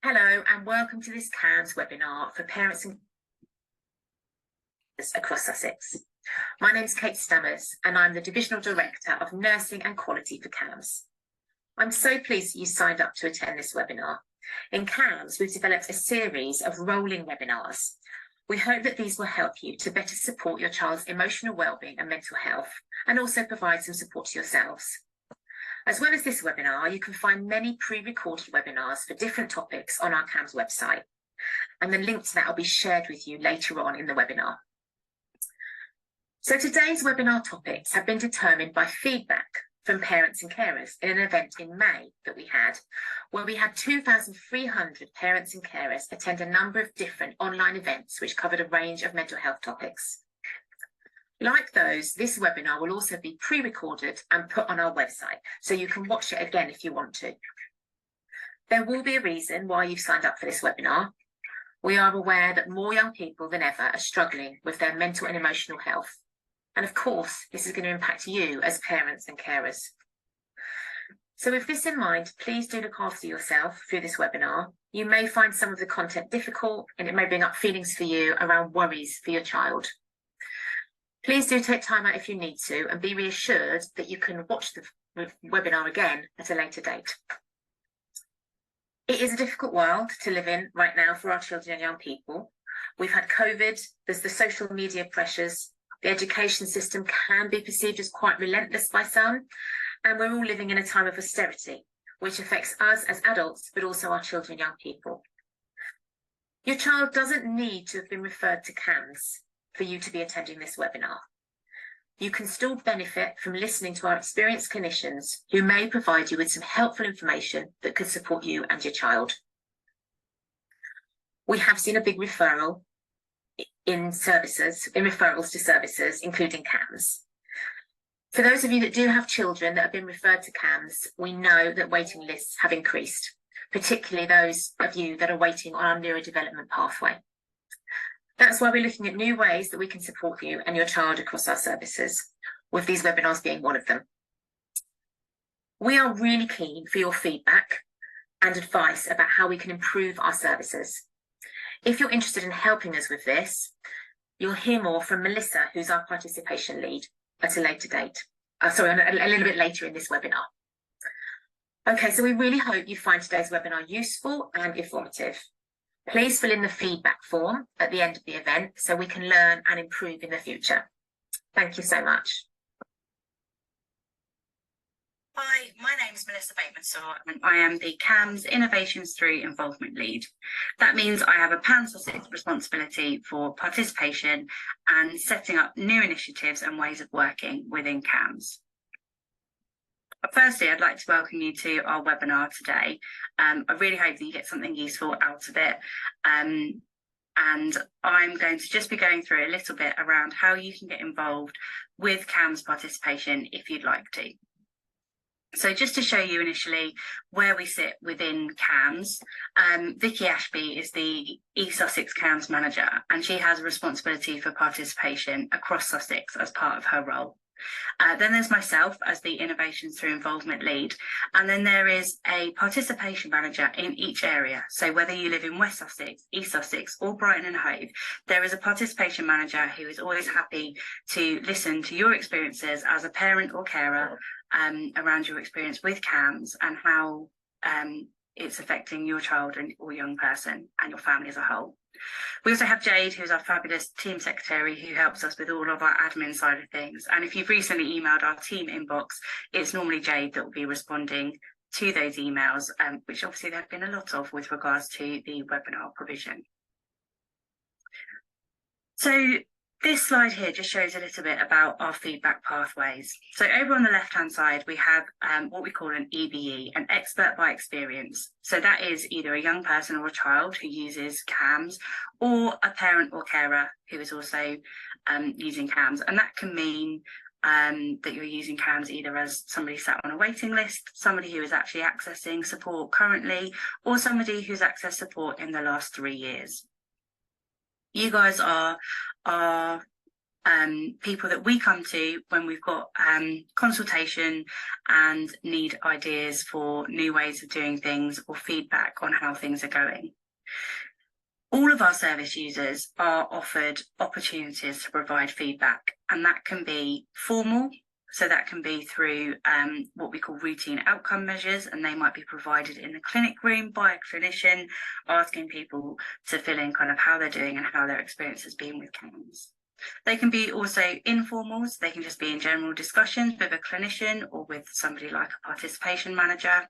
Hello and welcome to this CAMS webinar for parents and across Sussex. My name is Kate Stammers and I'm the Divisional Director of Nursing and Quality for CAMS. I'm so pleased that you signed up to attend this webinar. In CAMS, we've developed a series of rolling webinars. We hope that these will help you to better support your child's emotional wellbeing and mental health, and also provide some support to yourselves. As well as this webinar, you can find many pre-recorded webinars for different topics on our CAMS website, and the link to that will be shared with you later on in the webinar. So today's webinar topics have been determined by feedback from parents and carers in an event in May that we had, where we had 2,300 parents and carers attend a number of different online events which covered a range of mental health topics. Like those, this webinar will also be pre-recorded and put on our website, so you can watch it again if you want to. There will be a reason why you've signed up for this webinar. We are aware that more young people than ever are struggling with their mental and emotional health. And of course, this is going to impact you as parents and carers. So with this in mind, please do look after yourself through this webinar. You may find some of the content difficult and it may bring up feelings for you around worries for your child. Please do take time out if you need to and be reassured that you can watch the webinar again at a later date. It is a difficult world to live in right now for our children and young people. We've had COVID, there's the social media pressures, the education system can be perceived as quite relentless by some, and we're all living in a time of austerity, which affects us as adults, but also our children and young people. Your child doesn't need to have been referred to CAMS for you to be attending this webinar. You can still benefit from listening to our experienced clinicians who may provide you with some helpful information that could support you and your child. We have seen a big referral in referrals to services, including CAMS. For those of you that do have children that have been referred to CAMS, we know that waiting lists have increased, particularly those of you that are waiting on our neurodevelopment pathway. That's why we're looking at new ways that we can support you and your child across our services, with these webinars being one of them. We are really keen for your feedback and advice about how we can improve our services. If you're interested in helping us with this, you'll hear more from Melissa, who's our participation lead, at a later date. A little bit later in this webinar. Okay, so we really hope you find today's webinar useful and informative. Please fill in the feedback form at the end of the event so we can learn and improve in the future. Thank you so much. Hi, my name is Melissa Bateman-Saw and I am the CAMS Innovations Through Involvement Lead. That means I have a pan-Sussex responsibility for participation and setting up new initiatives and ways of working within CAMS. Firstly, I'd like to welcome you to our webinar today. I really hope that you get something useful out of it. And I'm going to just be going through a little bit around how you can get involved with CAMS participation if you'd like to. So just to show you initially where we sit within CAMS, Vicky Ashby is the East Sussex CAMS manager, and she has a responsibility for participation across Sussex as part of her role. Then there's myself as the Innovations Through Involvement Lead, and then there is a participation manager in each area. So whether you live in West Sussex, East Sussex or Brighton and Hove, there is a participation manager who is always happy to listen to your experiences as a parent or carer around your experience with CAMS and how it's affecting your child or young person and your family as a whole. We also have Jade, who's our fabulous team secretary, who helps us with all of our admin side of things. And if you've recently emailed our team inbox, it's normally Jade that will be responding to those emails, which obviously there have been a lot of with regards to the webinar provision. So this slide here just shows a little bit about our feedback pathways. So over on the left-hand side, we have what we call an EBE, an expert by experience. So that is either a young person or a child who uses CAMS, or a parent or carer who is also using CAMS. And that can mean that you're using CAMS either as somebody sat on a waiting list, somebody who is actually accessing support currently, or somebody who's accessed support in the last 3 years. You guys are people that we come to when we've got consultation and need ideas for new ways of doing things or feedback on how things are going. All of our service users are offered opportunities to provide feedback, and that can be formal. So that can be through what we call routine outcome measures, and they might be provided in the clinic room by a clinician, asking people to fill in kind of how they're doing and how their experience has been with CAMS. They can be also informal, so they can just be in general discussions with a clinician or with somebody like a participation manager.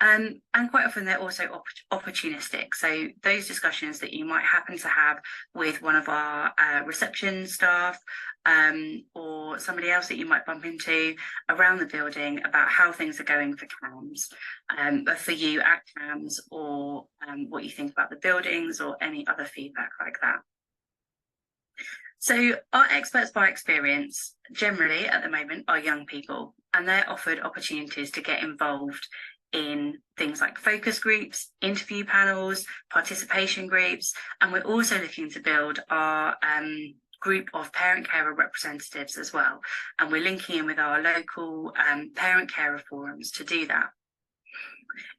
And quite often they're also opportunistic. So those discussions that you might happen to have with one of our reception staff or somebody else that you might bump into around the building about how things are going for CAMS, for you at CAMS, or what you think about the buildings or any other feedback like that. So our experts by experience generally at the moment are young people, and they're offered opportunities to get involved in things like focus groups, interview panels, participation groups, and we're also looking to build our group of parent carer representatives as well, and we're linking in with our local parent carer forums to do that.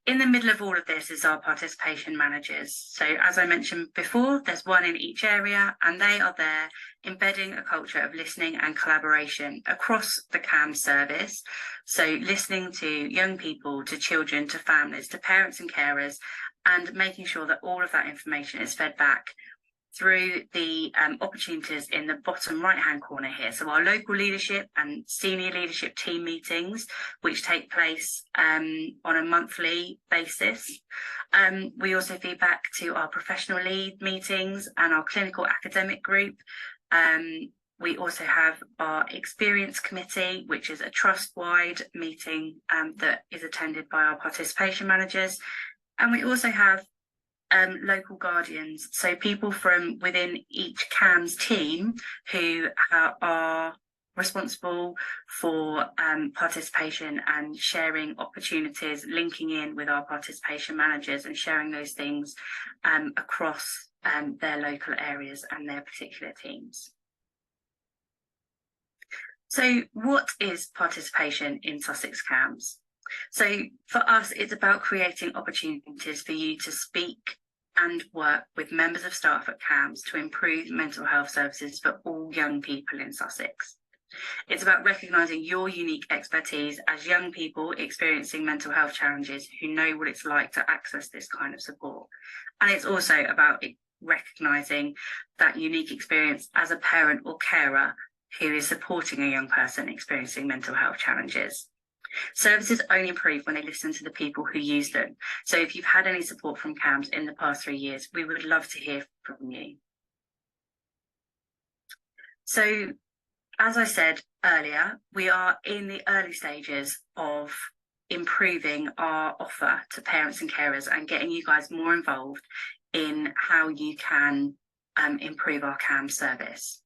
In the middle of all of this is our participation managers. So as I mentioned before, there's one in each area, and they are there embedding a culture of listening and collaboration across the CAMS service. So listening to young people, to children, to families, to parents and carers, and making sure that all of that information is fed back through the opportunities in the bottom right hand corner here. So our local leadership and senior leadership team meetings, which take place on a monthly basis. We also feed back to our professional lead meetings and our clinical academic group. We also have our experience committee, which is a trust-wide meeting that is attended by our participation managers. And we also have local guardians, so people from within each CAMS team who are responsible for participation and sharing opportunities, linking in with our participation managers and sharing those things across their local areas and their particular teams. So what is participation in Sussex CAMS? So for us, it's about creating opportunities for you to speak and work with members of staff at CAMS to improve mental health services for all young people in Sussex. It's about recognising your unique expertise as young people experiencing mental health challenges who know what it's like to access this kind of support. And it's also about recognising that unique experience as a parent or carer who is supporting a young person experiencing mental health challenges. Services only improve when they listen to the people who use them. So if you've had any support from CAMS in the past 3 years, we would love to hear from you. So as I said earlier, we are in the early stages of improving our offer to parents and carers and getting you guys more involved in how you can improve our CAMS service.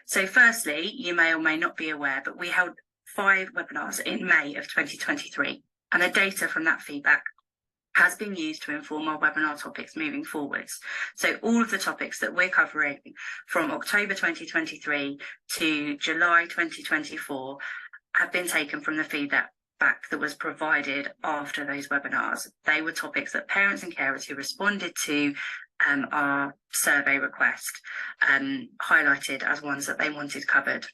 So firstly, you may or may not be aware, but we held 5 webinars in May of 2023, and the data from that feedback has been used to inform our webinar topics moving forwards. So all of the topics that we're covering from October 2023 to July 2024 have been taken from the feedback that was provided after those webinars. They were topics that parents and carers who responded to our survey request highlighted as ones that they wanted covered.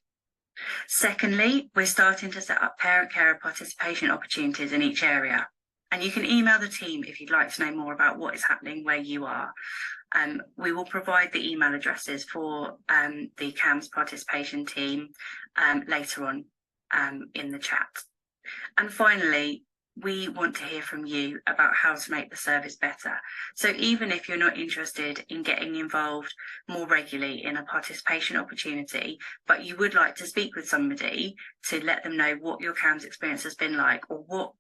Secondly, we're starting to set up parent-carer participation opportunities in each area. And you can email the team if you'd like to know more about what is happening where you are. We will provide the email addresses for the CAMS participation team later on in the chat. And finally, we want to hear from you about how to make the service better. So even if you're not interested in getting involved more regularly in a participation opportunity, but you would like to speak with somebody to let them know what your CAMS experience has been like, or what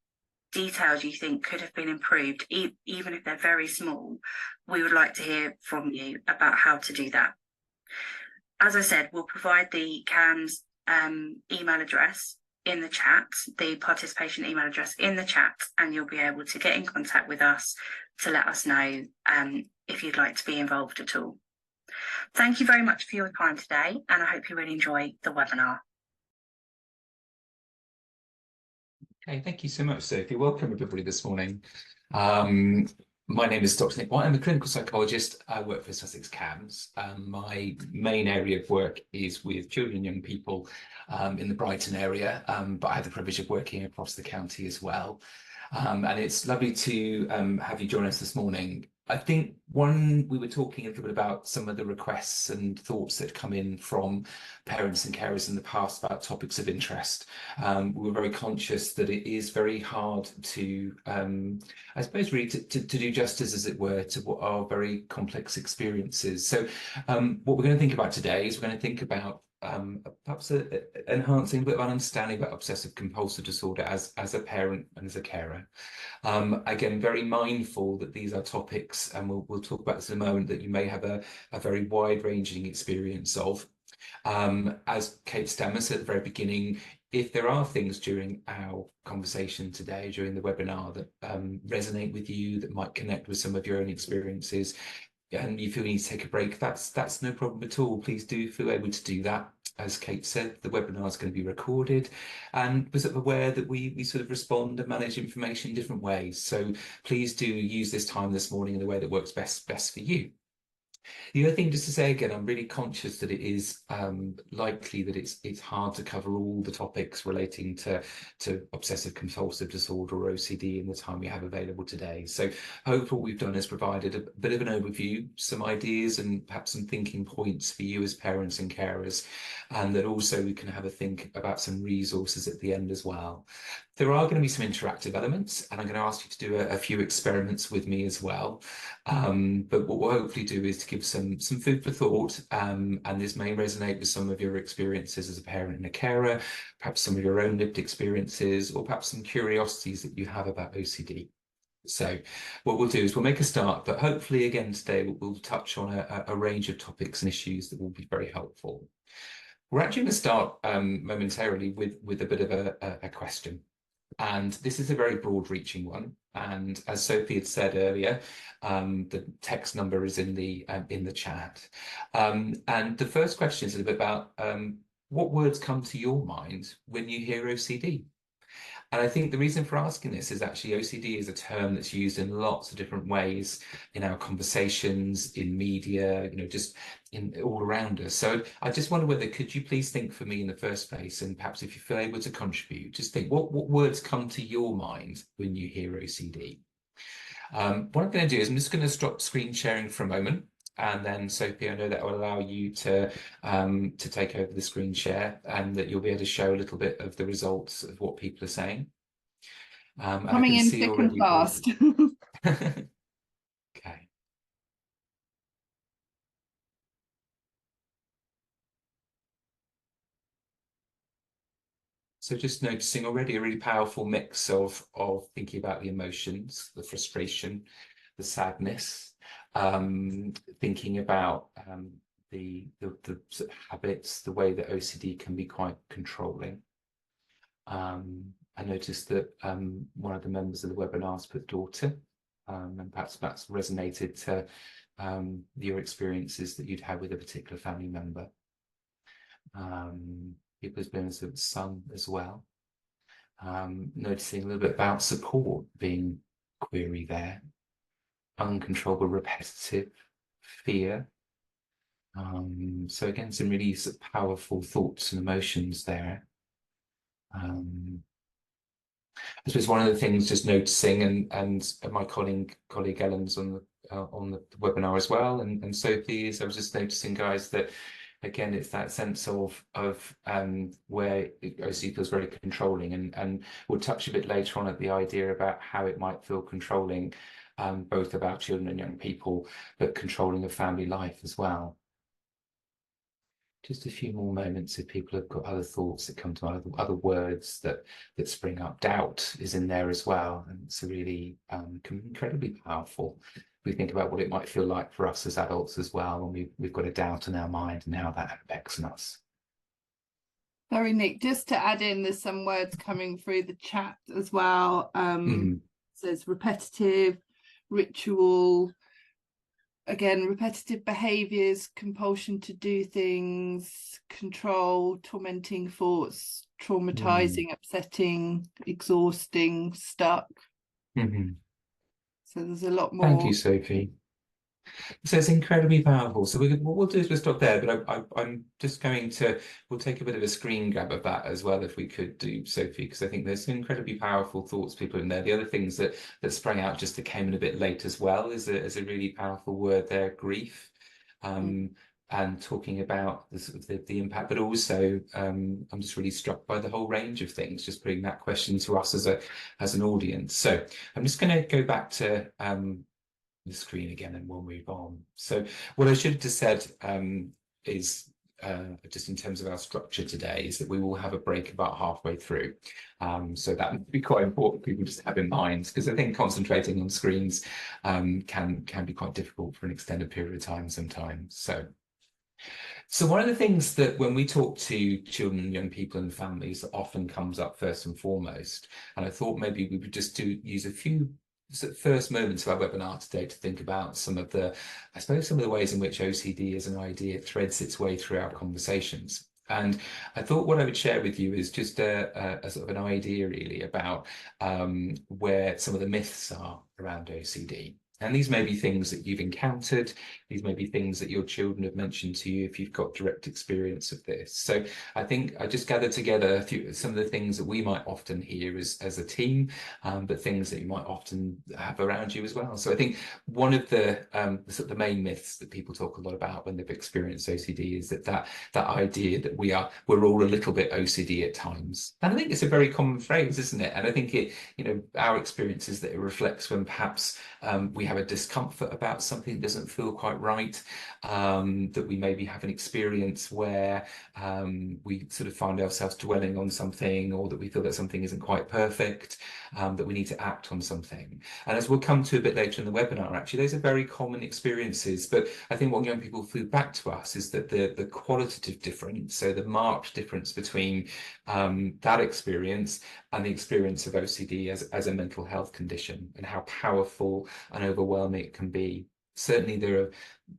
details you think could have been improved, even if they're very small, we would like to hear from you about how to do that. As I said, we'll provide the CAMS email address in the chat, the participation email address in the chat, and you'll be able to get in contact with us to let us know if you'd like to be involved at all. Thank you very much for your time today, and I hope you really enjoy the webinar. Okay, thank you so much, Sophie. Welcome, everybody, this morning. My name is Dr. Nick White. I'm a clinical psychologist. I work for Sussex CAMS. My main area of work is with children and young people in the Brighton area, but I have the privilege of working across the county as well. And it's lovely to have you join us this morning. I think we were talking a little bit about some of the requests and thoughts that come in from parents and carers in the past about topics of interest. We were very conscious that it is very hard to, I suppose, really to do justice, as it were, to what are very complex experiences. So what we're going to think about today is we're going to think about perhaps enhancing a bit of an understanding about obsessive compulsive disorder as a parent and as a carer. Again, very mindful that these are topics, and we'll talk about this in a moment, that you may have a very wide-ranging experience of. As Kate Stammer said at the very beginning, if there are things during our conversation today, during the webinar, that resonate with you, that might connect with some of your own experiences, and you feel you need to take a break, that's no problem at all. Please do feel able to do that. As Kate said, the webinar is going to be recorded, and we're sort of aware that we sort of respond and manage information in different ways. So please do use this time this morning in the way that works best for you. The other thing, just to say again, I'm really conscious that it is likely that it's hard to cover all the topics relating to obsessive compulsive disorder or OCD in the time we have available today. So hopefully what we've done is provided a bit of an overview, some ideas and perhaps some thinking points for you as parents and carers, and that also we can have a think about some resources at the end as well. There are going to be some interactive elements, and I'm going to ask you to do a few experiments with me as well. But what we'll hopefully do is to give some food for thought, and this may resonate with some of your experiences as a parent and a carer, perhaps some of your own lived experiences, or perhaps some curiosities that you have about OCD. So what we'll do is we'll make a start, but hopefully again today we'll touch on a range of topics and issues that will be very helpful. We're actually going to start momentarily with a bit of a question. And this is a very broad-reaching one. And as Sophie had said earlier, the text number is in the chat. And the first question is a little bit about what words come to your mind when you hear OCD? And I think the reason for asking this is actually OCD is a term that's used in lots of different ways in our conversations, in media, just in all around us. So I just wonder whether, could you please think for me in the first place, and perhaps if you feel able to contribute, just think what words come to your mind when you hear OCD? What I'm going to do is I'm just going to stop screen sharing for a moment. And then, Sophie, I know that will allow you to take over the screen share, and that you'll be able to show a little bit of the results of what people are saying. Coming in thick and fast. Okay. So just noticing already a really powerful mix of thinking about the emotions, the frustration, the sadness, thinking about the sort of habits, the way that OCD can be quite controlling. I noticed that one of the members of the webinars put daughter, and perhaps that's resonated to your experiences that you'd had with a particular family member. People's been sort of son as well. Noticing a little bit about support being query there. Uncontrollable, repetitive fear. So again, some really sort of powerful thoughts and emotions there. I suppose one of the things just noticing, and my colleague Ellen's on the webinar as well, and Sophie, is I was just noticing, guys, that again it's that sense of where OCD feels very controlling, and we'll touch a bit later on at the idea about how it might feel controlling, both about children and young people, but controlling of family life as well. Just a few more moments if people have got other thoughts that come to mind, other words that spring up. Doubt is in there as well, and it's really incredibly powerful. We think about what it might feel like for us as adults as well, and we've got a doubt in our mind and how that affects us. Sorry, Nick, just to add in, there's some words coming through the chat as well. It says repetitive, ritual, again, repetitive behaviours, compulsion to do things, control, tormenting thoughts, traumatizing, upsetting, exhausting, stuck. Mhm. So there's a lot Thank you, more. Sophie. So it's incredibly powerful. So what we'll do is we'll stop there, but I'm just going to, we'll take a bit of a screen grab of that as well, if we could do, Sophie, because I think there's some incredibly powerful thoughts, people in there. The other things that sprang out just that came in a bit late as well is a really powerful word there, grief. And talking about the sort of the impact, but also I'm just really struck by the whole range of things, just putting that question to us as an audience. So I'm just going to go back to the screen again and we'll move on. So what I should have just said is just in terms of our structure today is that we will have a break about halfway through. So that would be quite important for people just to have in mind, because I think concentrating on screens can be quite difficult for an extended period of time sometimes. So one of the things that when we talk to children and young people and families that often comes up first and foremost, and I thought maybe we would just use a few first moments of our webinar today to think about some of the ways in which OCD as an idea threads its way through our conversations. And I thought what I would share with you is just a sort of an idea really about where some of the myths are around OCD. And these may be things that you've encountered. These may be things that your children have mentioned to you if you've got direct experience of this. So I think I just gathered together some of the things that we might often hear as a team, but things that you might often have around you as well. So I think one of the sort of the main myths that people talk a lot about when they've experienced OCD is that idea that we're all a little bit OCD at times. And I think it's a very common phrase, isn't it? And I think it, our experience is that it reflects when perhaps we have a discomfort about something that doesn't feel quite right, that we maybe have an experience where we sort of find ourselves dwelling on something, or that we feel that something isn't quite perfect, that we need to act on something. And as we'll come to a bit later in the webinar, actually, those are very common experiences. But I think what young people feed back to us is that the qualitative difference, so the marked difference between that experience and the experience of OCD as a mental health condition, and how powerful and overwhelming it can be. Certainly there are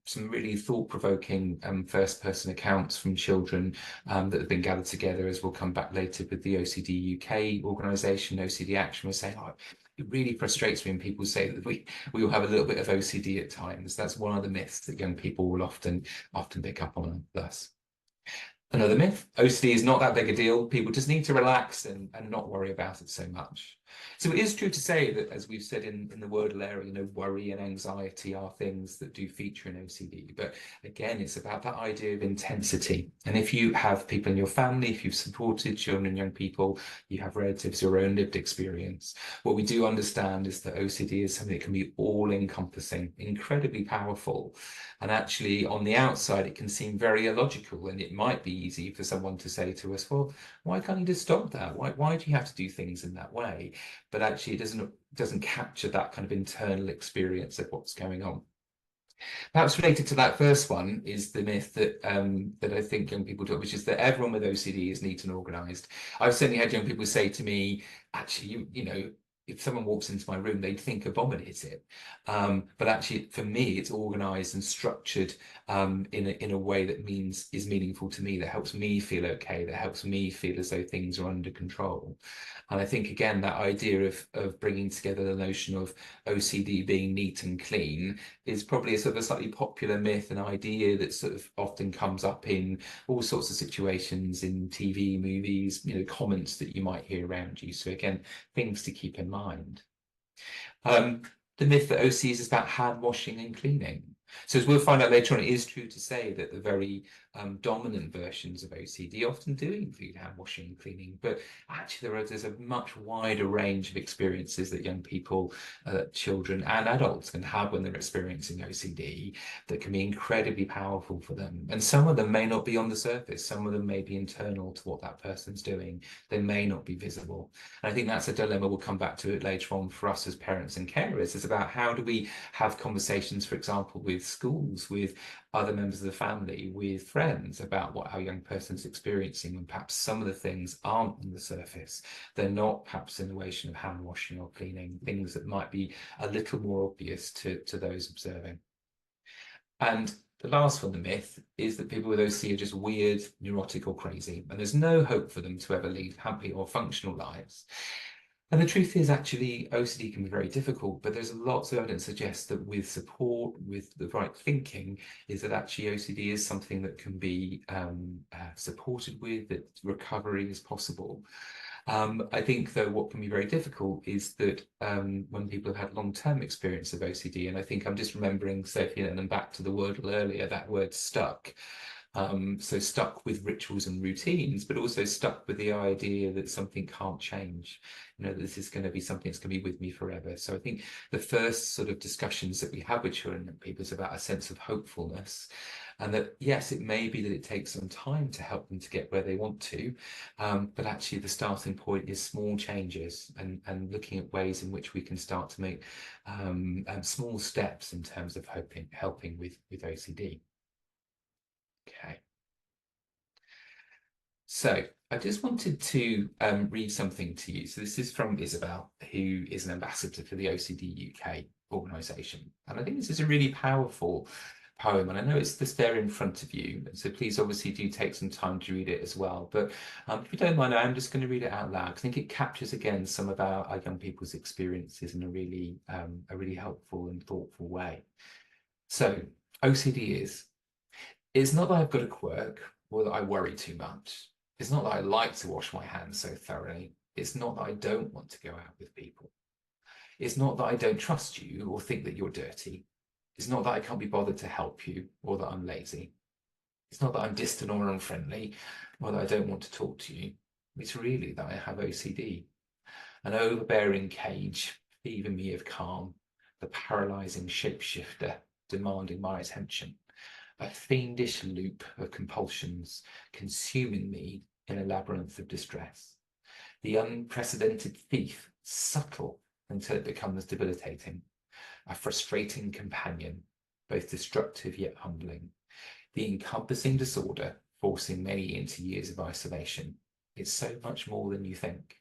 some really thought-provoking first-person accounts from children that have been gathered together, as we'll come back later with the OCD UK organisation, OCD Action. We're saying, it really frustrates me when people say that we all have a little bit of OCD at times. That's one of the myths that young people will often pick up on thus. Another myth, OCD is not that big a deal. People just need to relax and not worry about it so much. So it is true to say that, as we've said in the wordle area, worry and anxiety are things that do feature in OCD. But again, it's about that idea of intensity. And if you have people in your family, if you've supported children and young people, you have relatives, your own lived experience, what we do understand is that OCD is something that can be all-encompassing, incredibly powerful. And actually, on the outside, it can seem very illogical, and it might be easy for someone to say to us, well, why can't you just stop that? Why do you have to do things in that way? But actually, it doesn't capture that kind of internal experience of what's going on. Perhaps related to that first one is the myth that that I think young people do, which is that everyone with OCD is neat and organised. I've certainly had young people say to me, actually, if someone walks into my room, they'd think a vomit hit it. But actually, for me, it's organised and structured in a way that is meaningful to me, that helps me feel okay, that helps me feel as though things are under control. And I think, again, that idea of bringing together the notion of OCD being neat and clean is probably a sort of a slightly popular myth, an idea that sort of often comes up in all sorts of situations, in TV, movies, comments that you might hear around you. So again, things to keep in mind. The myth that OCD is about hand washing and cleaning. So as we'll find out later on, it is true to say that the very dominant versions of OCD often do include hand washing and cleaning, but actually there's a much wider range of experiences that young people, children and adults can have when they're experiencing OCD that can be incredibly powerful for them. And some of them may not be on the surface. Some of them may be internal to what that person's doing. They may not be visible. And I think that's a dilemma. We'll come back to it later on for us as parents and carers. It's about how do we have conversations, for example, with schools, with other members of the family, with friends, about what our young person's experiencing, when perhaps some of the things aren't on the surface. They're not perhaps in the way of hand washing or cleaning, things that might be a little more obvious to those observing. And the last one, the myth, is that people with OCD are just weird, neurotic or crazy, and there's no hope for them to ever lead happy or functional lives. And the truth is, actually, OCD can be very difficult, but there's lots of evidence suggests that with support, with the right thinking, is that actually OCD is something that can be supported with, that recovery is possible. I think, though, what can be very difficult is that when people have had long-term experience of OCD, and I think I'm just remembering, Sophie, and then back to the word earlier, that word stuck. So stuck with rituals and routines, but also stuck with the idea that something can't change. You know, this is going to be something that's going to be with me forever. So I think the first sort of discussions that we have with children and people is about a sense of hopefulness, and that yes, it may be that it takes some time to help them to get where they want to, but actually the starting point is small changes and looking at ways in which we can start to make small steps in terms of helping with OCD. Okay. So I just wanted to read something to you. So this is from Isabel, who is an ambassador for the OCD UK organisation. And I think this is a really powerful poem. And I know it's just there in front of you. So please obviously do take some time to read it as well. But if you don't mind, I'm just going to read it out loud. I think it captures again some of our young people's experiences in a really helpful and thoughtful way. So OCD is, it's not that I've got a quirk or that I worry too much. It's not that I like to wash my hands so thoroughly. It's not that I don't want to go out with people. It's not that I don't trust you or think that you're dirty. It's not that I can't be bothered to help you or that I'm lazy. It's not that I'm distant or unfriendly or that I don't want to talk to you. It's really that I have OCD, an overbearing cage, thieving me of calm, the paralysing shapeshifter demanding my attention, a fiendish loop of compulsions consuming me in a labyrinth of distress, the unprecedented thief, subtle until it becomes debilitating, a frustrating companion, both destructive yet humbling, the encompassing disorder forcing many into years of isolation. It's so much more than you think.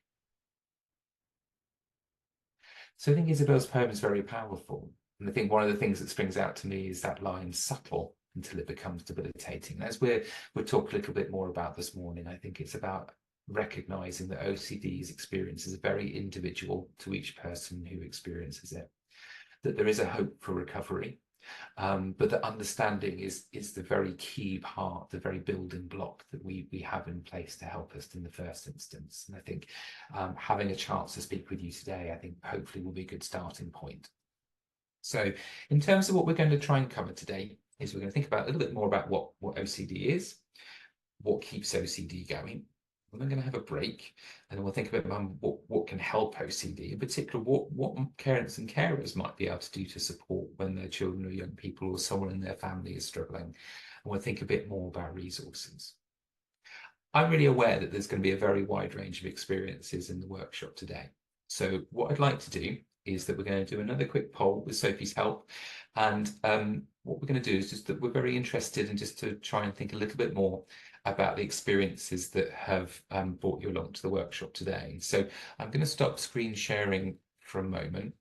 So I think Isabel's poem is very powerful. And I think one of the things that springs out to me is that line, subtle until it becomes debilitating. As we'll talk a little bit more about this morning, I think it's about recognizing that OCD's experience is very individual to each person who experiences it, that there is a hope for recovery, but that understanding is the very key part, the very building block that we have in place to help us in the first instance. And I think having a chance to speak with you today, I think hopefully will be a good starting point. So in terms of what we're going to try and cover today, is we're going to think about a little bit more about what OCD is, what keeps OCD going. And we're going to have a break, and then we'll think about what can help OCD, in particular what parents and carers might be able to do to support when their children or young people or someone in their family is struggling. And we'll think a bit more about resources. I'm really aware that there's going to be a very wide range of experiences in the workshop today. So what I'd like to do is that we're going to do another quick poll with Sophie's help. And what we're going to do is just that we're very interested in just to try and think a little bit more about the experiences that have brought you along to the workshop today. So I'm going to stop screen sharing for a moment.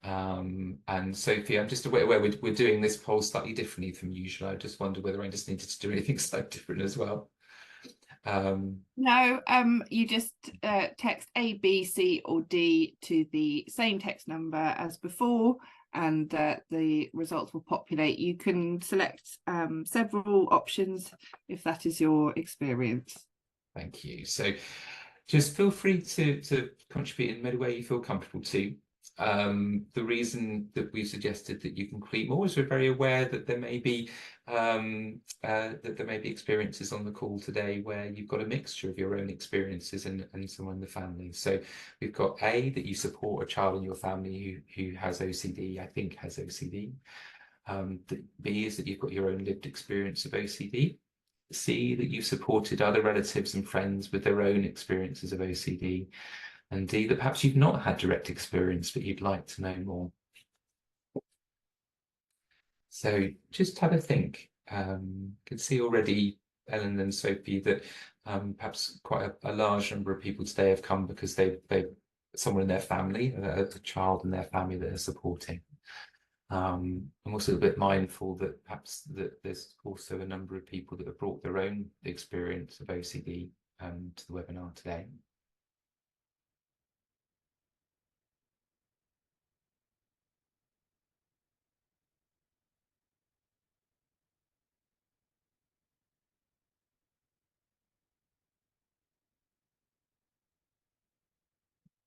And Sophie, I'm just aware we're doing this poll slightly differently from usual. I just wonder whether I just needed to do anything slightly different as well. No, you just text A, B, C or D to the same text number as before, and the results will populate. You can select several options if that is your experience. Thank you. So just feel free to contribute in any way you feel comfortable to. The reason that we suggested that you can complete more is we're very aware that there may be experiences on the call today where you've got a mixture of your own experiences and someone in the family. So we've got A, that you support a child in your family who has OCD, I think has OCD. B is that you've got your own lived experience of OCD. C, that you've supported other relatives and friends with their own experiences of OCD. And D, that perhaps you've not had direct experience, but you'd like to know more. So just have a think. Can see already, Ellen and Sophie, that perhaps quite a large number of people today have come because they've someone in their family, a child in their family that are supporting. I'm also a bit mindful that perhaps that there's also a number of people that have brought their own experience of OCD to the webinar today.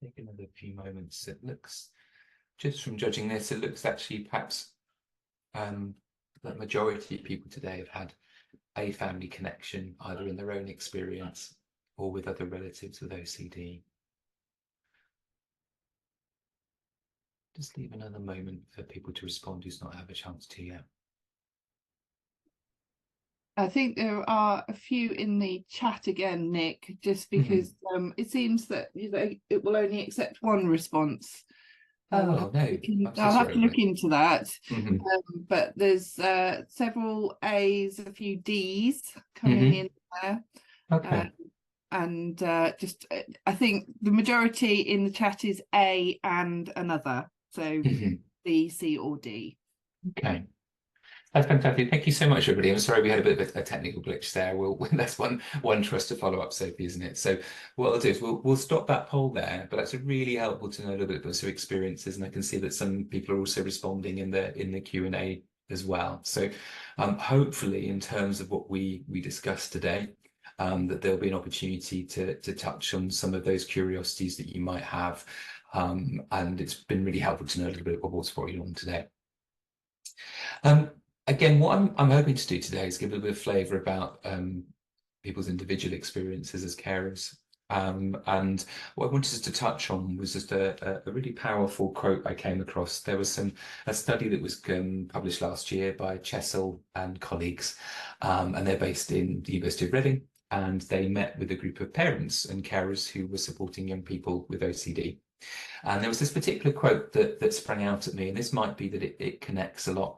Take another few moments. It looks, just from judging this, it looks actually perhaps the majority of people today have had a family connection, either in their own experience or with other relatives with OCD. Just leave another moment for people to respond who's not had a chance to yet. I think there are a few in the chat again, Nick, just because it seems that it will only accept one response. Oh no, I'll have to look into that. But there's several A's, a few D's coming in there. Okay. And just I think the majority in the chat is A and another, so B, C, or D. Okay. That's fantastic. Thank you so much, everybody. I'm sorry we had a bit of a technical glitch there. That's one for us to follow up, Sophie, isn't it? So what I'll do is we'll stop that poll there. But that's really helpful to know a little bit about some experiences, and I can see that some people are also responding in the Q&A as well. So hopefully, in terms of what we discussed today, that there'll be an opportunity to touch on some of those curiosities that you might have, and it's been really helpful to know a little bit about what's brought you on today. Again, what I'm hoping to do today is give a little bit of flavour about people's individual experiences as carers. And what I wanted to touch on was just a really powerful quote I came across. There was a study that was published last year by Chessel and colleagues, and they're based in the University of Reading, and they met with a group of parents and carers who were supporting young people with OCD. And there was this particular quote that sprang out at me, and this might be that it connects a lot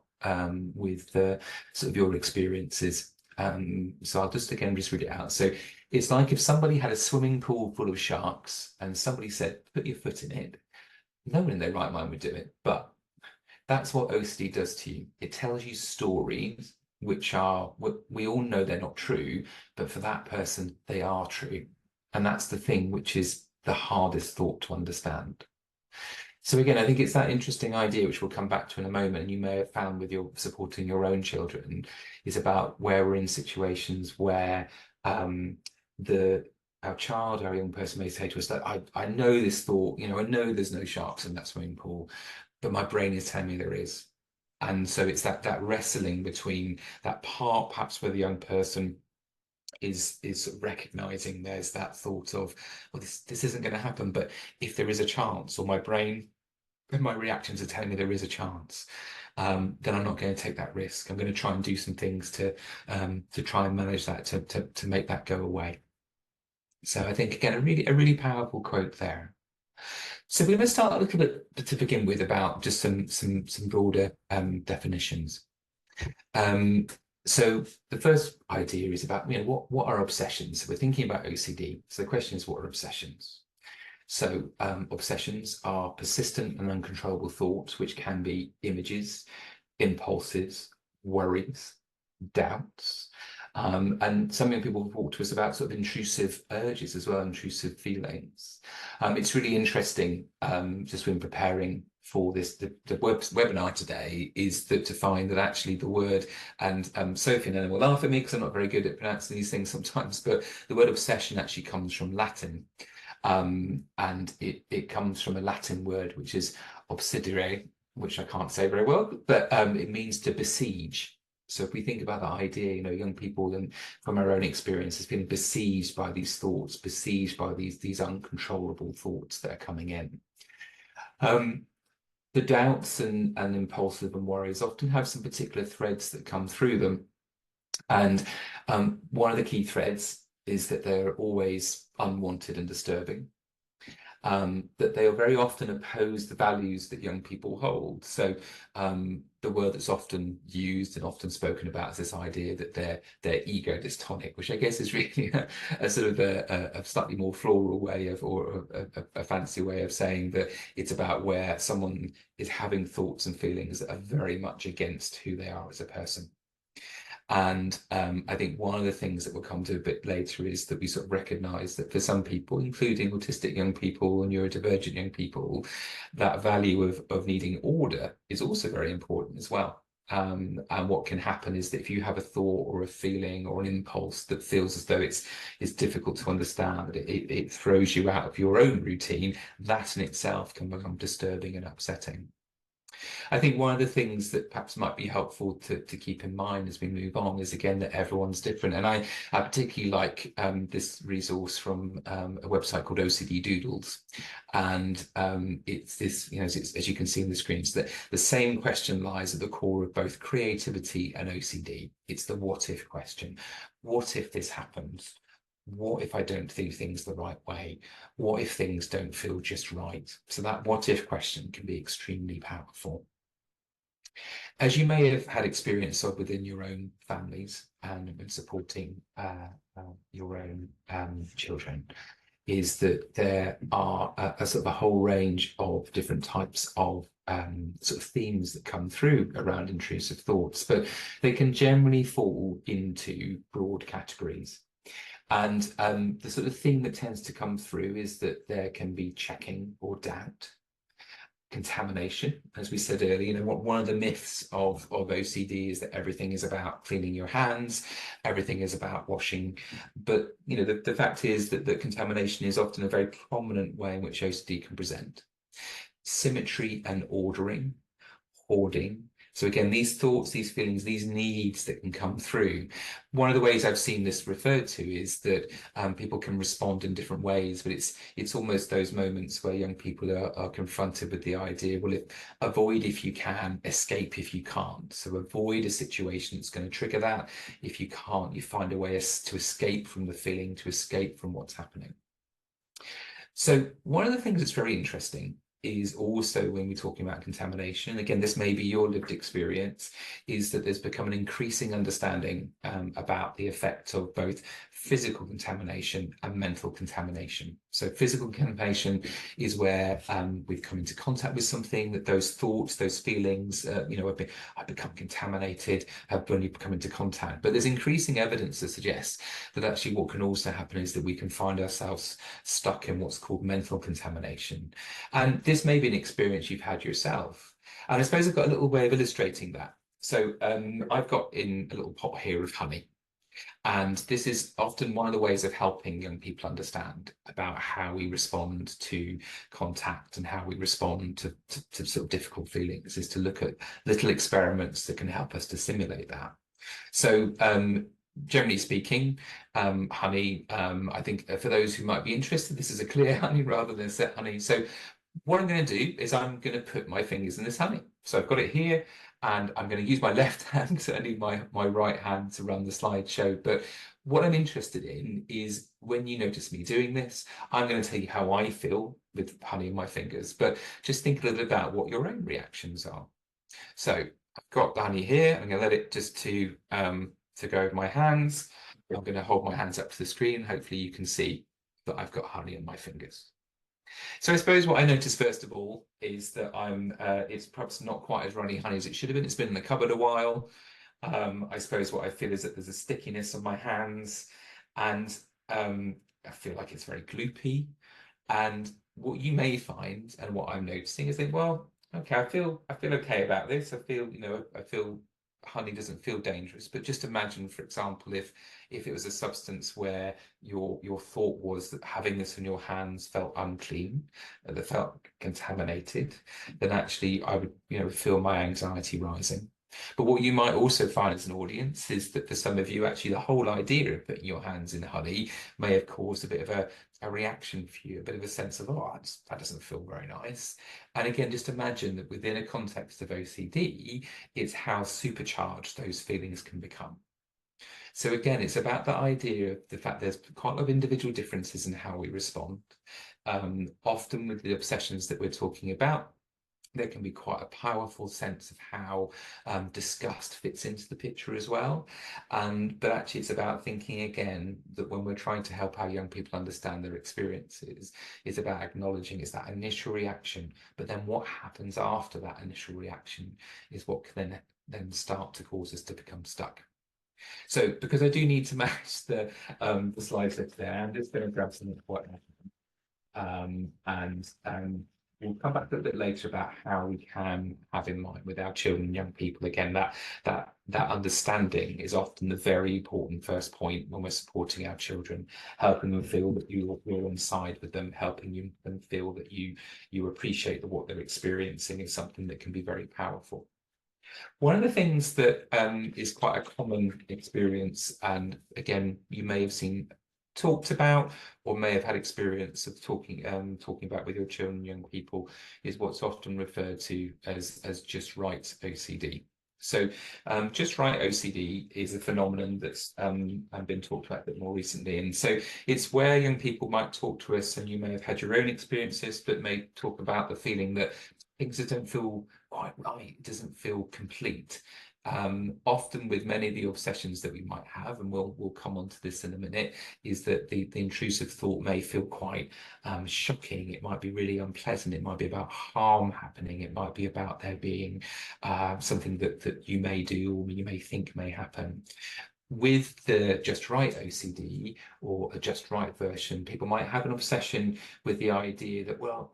with sort of your experiences. So I'll just read it out. So it's like if somebody had a swimming pool full of sharks and somebody said, put your foot in it. No one in their right mind would do it, but that's what OCD does to you. It tells you stories which are, we all know they're not true, but for that person, they are true. And that's the thing which is the hardest thought to understand. So again, I think it's that interesting idea, which we'll come back to in a moment, and you may have found with your supporting your own children, is about where we're in situations where our child, our young person may say to us that I know this thought, I know there's no sharks in that swimming pool, but my brain is telling me there is. And so it's that wrestling between that part, perhaps where the young person is recognizing there's that thought of, well, this isn't going to happen, but if there is a chance, or my brain and my reactions are telling me there is a chance, then I'm not going to take that risk. I'm going to try and do some things to try and manage that, to make that go away. So I think, again, a really powerful quote there. So we're going to start a little bit to begin with about just some broader definitions. So the first idea is about, what are obsessions? So we're thinking about OCD. So the question is, what are obsessions? So obsessions are persistent and uncontrollable thoughts, which can be images, impulses, worries, doubts. And some young people talk to us about sort of intrusive urges as well, intrusive feelings. It's really interesting, just when preparing for this, the webinar today, is that to find that actually the word, and Sophie and Ellen will laugh at me because I'm not very good at pronouncing these things sometimes, but the word obsession actually comes from Latin. And it comes from a Latin word, which is obsidere, which I can't say very well, but it means to besiege. So if we think about that idea, young people, and from our own experiences, feeling besieged by these thoughts, besieged by these uncontrollable thoughts that are coming in. The doubts and impulsive and worries often have some particular threads that come through them. And one of the key threads is that they're always unwanted and disturbing. That they are very often oppose the values that young people hold. So the word that's often used and often spoken about is this idea that they're ego dystonic, which I guess is really a sort of a slightly more floral way of, or a fancy way of saying that it's about where someone is having thoughts and feelings that are very much against who they are as a person. And I think one of the things that we'll come to a bit later is that we sort of recognize that for some people, including autistic young people and neurodivergent young people, that value of needing order is also very important as well. And what can happen is that if you have a thought or a feeling or an impulse that feels as though it's difficult to understand, that it throws you out of your own routine, that in itself can become disturbing and upsetting. I think one of the things that perhaps might be helpful to keep in mind as we move on is, again, that everyone's different. And I particularly like this resource from a website called OCD Doodles. And it's this, you know, as you can see on the screens, that the same question lies at the core of both creativity and OCD. It's the what if question. What if this happens? What if I don't do things the right way? What if things don't feel just right? So that what if question can be extremely powerful. As you may have had experience of within your own families and in supporting your own children, is that there are a sort of a whole range of different types of sort of themes that come through around intrusive thoughts, but they can generally fall into broad categories. And the sort of thing that tends to come through is that there can be checking or doubt, contamination, as we said earlier. You know, one of the myths of OCD is that everything is about cleaning your hands, everything is about washing. But, you know, the fact is that contamination is often a very prominent way in which OCD can present. Symmetry and ordering, hoarding. So again, these thoughts, these feelings, these needs that can come through. One of the ways I've seen this referred to is that people can respond in different ways, but it's almost those moments where young people are confronted with the idea, well, avoid if you can, escape if you can't. So avoid a situation that's going to trigger that. If you can't, you find a way to escape from the feeling, to escape from what's happening. So one of the things that's very interesting is also when we're talking about contamination, again, this may be your lived experience, is that there's become an increasing understanding about the effect of both physical contamination and mental contamination. So physical contamination is where we've come into contact with something, that those thoughts, those feelings, you know, have become contaminated, have only come into contact. But there's increasing evidence to suggest that actually what can also happen is that we can find ourselves stuck in what's called mental contamination. And this may be an experience you've had yourself. And I suppose I've got a little way of illustrating that. So I've got in a little pot here of honey. And this is often one of the ways of helping young people understand about how we respond to contact and how we respond to sort of difficult feelings, is to look at little experiments that can help us to simulate that. So generally speaking, honey, I think for those who might be interested, this is a clear honey rather than set honey. So what I'm going to do is I'm going to put my fingers in this honey. So I've got it here, and I'm going to use my left hand because I need my right hand to run the slideshow. But what I'm interested in is, when you notice me doing this, I'm going to tell you how I feel with honey in my fingers, but just think a little bit about what your own reactions are. So I've got the honey here. I'm going to let it just to go over my hands. I'm going to hold my hands up to the screen. Hopefully you can see that I've got honey on my fingers. So I suppose what I noticed first of all is that it's perhaps not quite as runny honey as it should have been. It's been in the cupboard a while. I suppose what I feel is that there's a stickiness on my hands, and I feel like it's very gloopy. And what you may find, and what I'm noticing, is that, well, okay, I feel okay about this. I feel, you know, I feel honey doesn't feel dangerous. But just imagine, for example, if it was a substance where your thought was that having this in your hands felt unclean, that felt contaminated, then actually I would, you know, feel my anxiety rising. But what you might also find as an audience is that for some of you, actually the whole idea of putting your hands in honey may have caused a bit of a reaction for you, a bit of a sense of, oh, that doesn't feel very nice. And again, just imagine that within a context of OCD, it's how supercharged those feelings can become. So again, it's about the idea of the fact there's quite a lot of individual differences in how we respond. Often with the obsessions that we're talking about, there can be quite a powerful sense of how disgust fits into the picture as well. But actually it's about thinking again that when we're trying to help our young people understand their experiences, it's about acknowledging it's that initial reaction, but then what happens after that initial reaction is what can then start to cause us to become stuck. So because I do need to match the slides up there, I'm just going to grab something quite and we'll come back a little bit later about how we can have in mind with our children and young people, again, that understanding is often the very important first point when we're supporting our children, helping them feel that you're on side with them, helping them feel that you appreciate that what they're experiencing is something that can be very powerful. One of the things that is quite a common experience, and again, you may have seen talked about or may have had experience of talking about with your children and young people, is what's often referred to as just right OCD. So just right OCD is a phenomenon that's been talked about a bit more recently. And so it's where young people might talk to us, and you may have had your own experiences, but may talk about the feeling that things that don't feel quite right, it doesn't feel complete. Often with many of the obsessions that we might have, and we'll come on to this in a minute, is that the intrusive thought may feel quite shocking. It might be really unpleasant. It might be about harm happening. It might be about there being something that you may do or you may think may happen. With the just right OCD or a just right version, people might have an obsession with the idea that, well,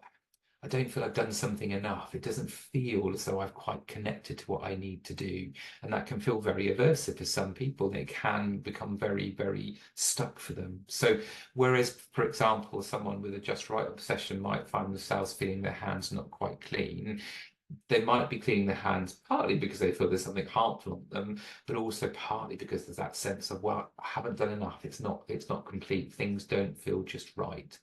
I don't feel I've done something enough. It doesn't feel as though I've quite connected to what I need to do. And that can feel very aversive for some people. And it can become very, very stuck for them. So whereas, for example, someone with a just right obsession might find themselves feeling their hands not quite clean, they might be cleaning their hands partly because they feel there's something harmful on them, but also partly because there's that sense of, well, I haven't done enough. It's not complete. Things don't feel just right.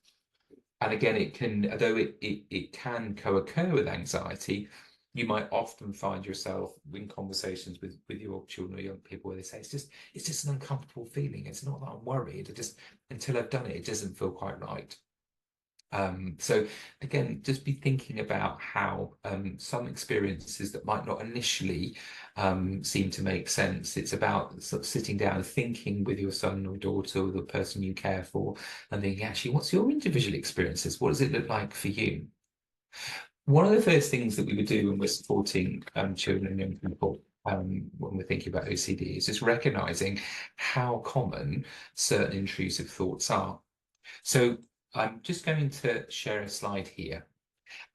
And again, it can, although it can co-occur with anxiety, you might often find yourself in conversations with your children or young people where they say, it's just an uncomfortable feeling. It's not that I'm worried. Until I've done it, it doesn't feel quite right. So again, just be thinking about how some experiences that might not initially seem to make sense. It's about sort of sitting down and thinking with your son or daughter or the person you care for and thinking, actually, what's your individual experiences? What does it look like for you? One of the first things that we would do when we're supporting children and young people when we're thinking about OCD is just recognizing how common certain intrusive thoughts are. So I'm just going to share a slide here.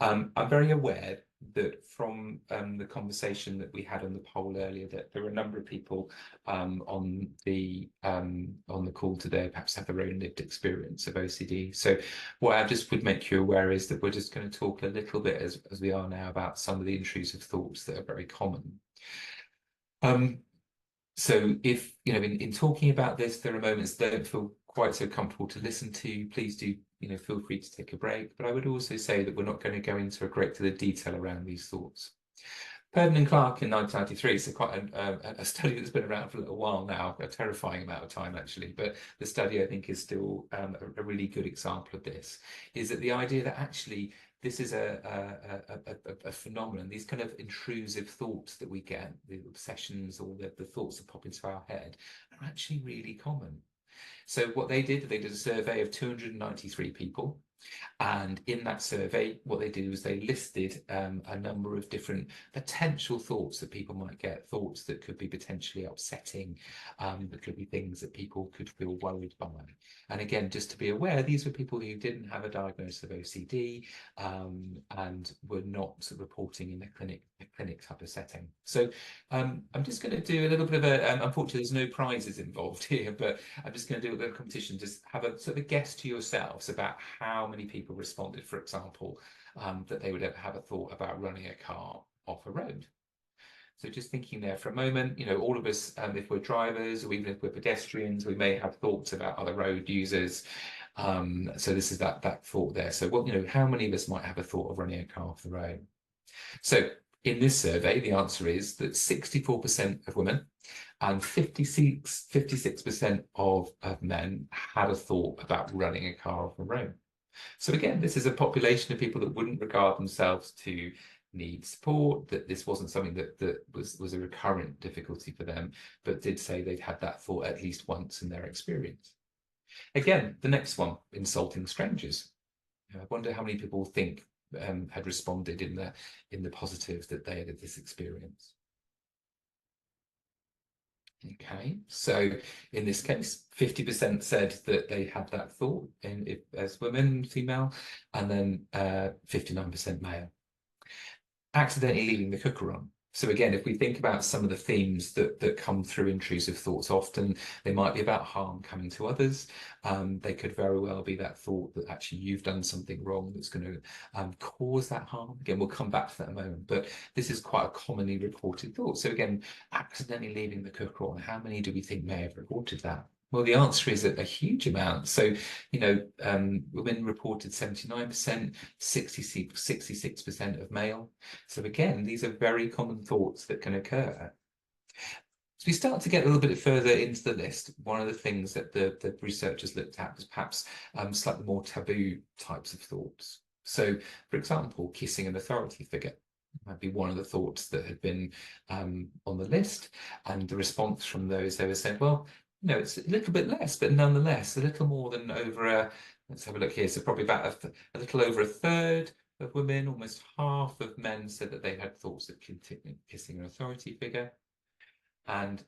I'm very aware that from the conversation that we had on the poll earlier, that there are a number of people on the call today perhaps have their own lived experience of OCD. So what I just would make you aware is that we're just going to talk a little bit as we are now about some of the intrusive thoughts that are very common. So if, you know, in talking about this, there are moments that don't feel quite so comfortable to listen to, please do, you know, feel free to take a break. But I would also say that we're not going to go into a great deal of detail around these thoughts. Purdon and Clark in 1993, so quite a study that's been around for a little while now, a terrifying amount of time actually, but the study I think is still a really good example of this, is that the idea that actually this is a phenomenon, these kind of intrusive thoughts that we get, the obsessions or the thoughts that pop into our head are actually really common. So what they did a survey of 293 people. And in that survey, what they did was they listed a number of different potential thoughts that people might get, thoughts that could be potentially upsetting, that could be things that people could feel worried by. And again, just to be aware, these were people who didn't have a diagnosis of OCD and were not sort of reporting in a clinic type of setting. So I'm just going to do a little bit of a, unfortunately, there's no prizes involved here, but I'm just going to do a little competition, just have a sort of a guess to yourselves about how many people responded, for example, that they would ever have a thought about running a car off a road. So just thinking there for a moment, you know, all of us, if we're drivers or even if we're pedestrians, we may have thoughts about other road users. So this is that thought there. So what, you know, how many of us might have a thought of running a car off the road? So in this survey, the answer is that 64% of women and 56% of men had a thought about running a car off the road. So again, this is a population of people that wouldn't regard themselves to need support, that this wasn't something that was a recurrent difficulty for them, but did say they'd had that thought at least once in their experience. Again, the next one, insulting strangers. I wonder how many people think had responded in the positive that they had this experience. Okay, so in this case, 50% said that they had that thought as women, female, and then 59% male. Accidentally leaving the cooker on. So again, if we think about some of the themes that come through intrusive thoughts, often they might be about harm coming to others. They could very well be that thought that actually you've done something wrong that's going to cause that harm. Again, we'll come back to that in a moment, but this is quite a commonly reported thought. So again, accidentally leaving the cooker on, how many do we think may have reported that? Well, the answer is a huge amount. So, women reported 79%, 66% of male. So again, these are very common thoughts that can occur. As we start to get a little bit further into the list, one of the things that the researchers looked at was perhaps slightly more taboo types of thoughts. So, for example, kissing an authority figure might be one of the thoughts that had been on the list. And the response from those, they were saying, well, it's a little bit less, but nonetheless, a little more than over let's have a look here. So probably about a little over a third of women, almost half of men said that they had thoughts of kissing an authority figure. And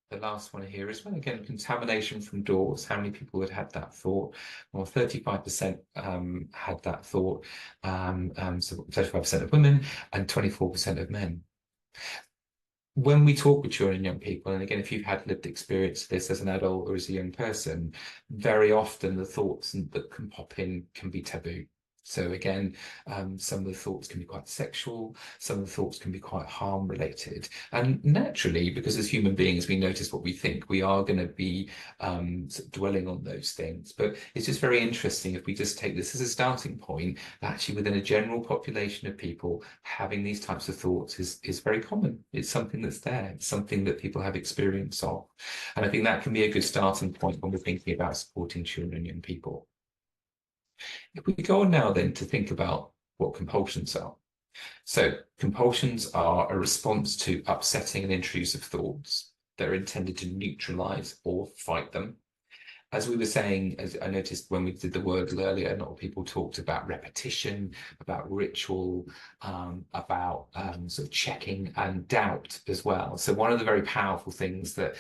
the last one here is, well, again, contamination from doors. How many people had that thought? Well, 35% had that thought. So 35% of women and 24% of men. When we talk with children and young people, and again, if you've had lived experience of this as an adult or as a young person, very often the thoughts that can pop in can be taboo. So again, some of the thoughts can be quite sexual, some of the thoughts can be quite harm related. And naturally, because as human beings, we notice what we think, we are going to be sort of dwelling on those things. But it's just very interesting if we just take this as a starting point, that actually within a general population of people, having these types of thoughts is very common. It's something that's there. It's something that people have experience of. And I think that can be a good starting point when we're thinking about supporting children and young people. If we go on now then to think about what compulsions are. So compulsions are a response to upsetting and intrusive thoughts that are intended to neutralize or fight them. As we were saying, as I noticed when we did the word earlier, a lot of people talked about repetition, about ritual, about sort of checking and doubt as well. So one of the very powerful things that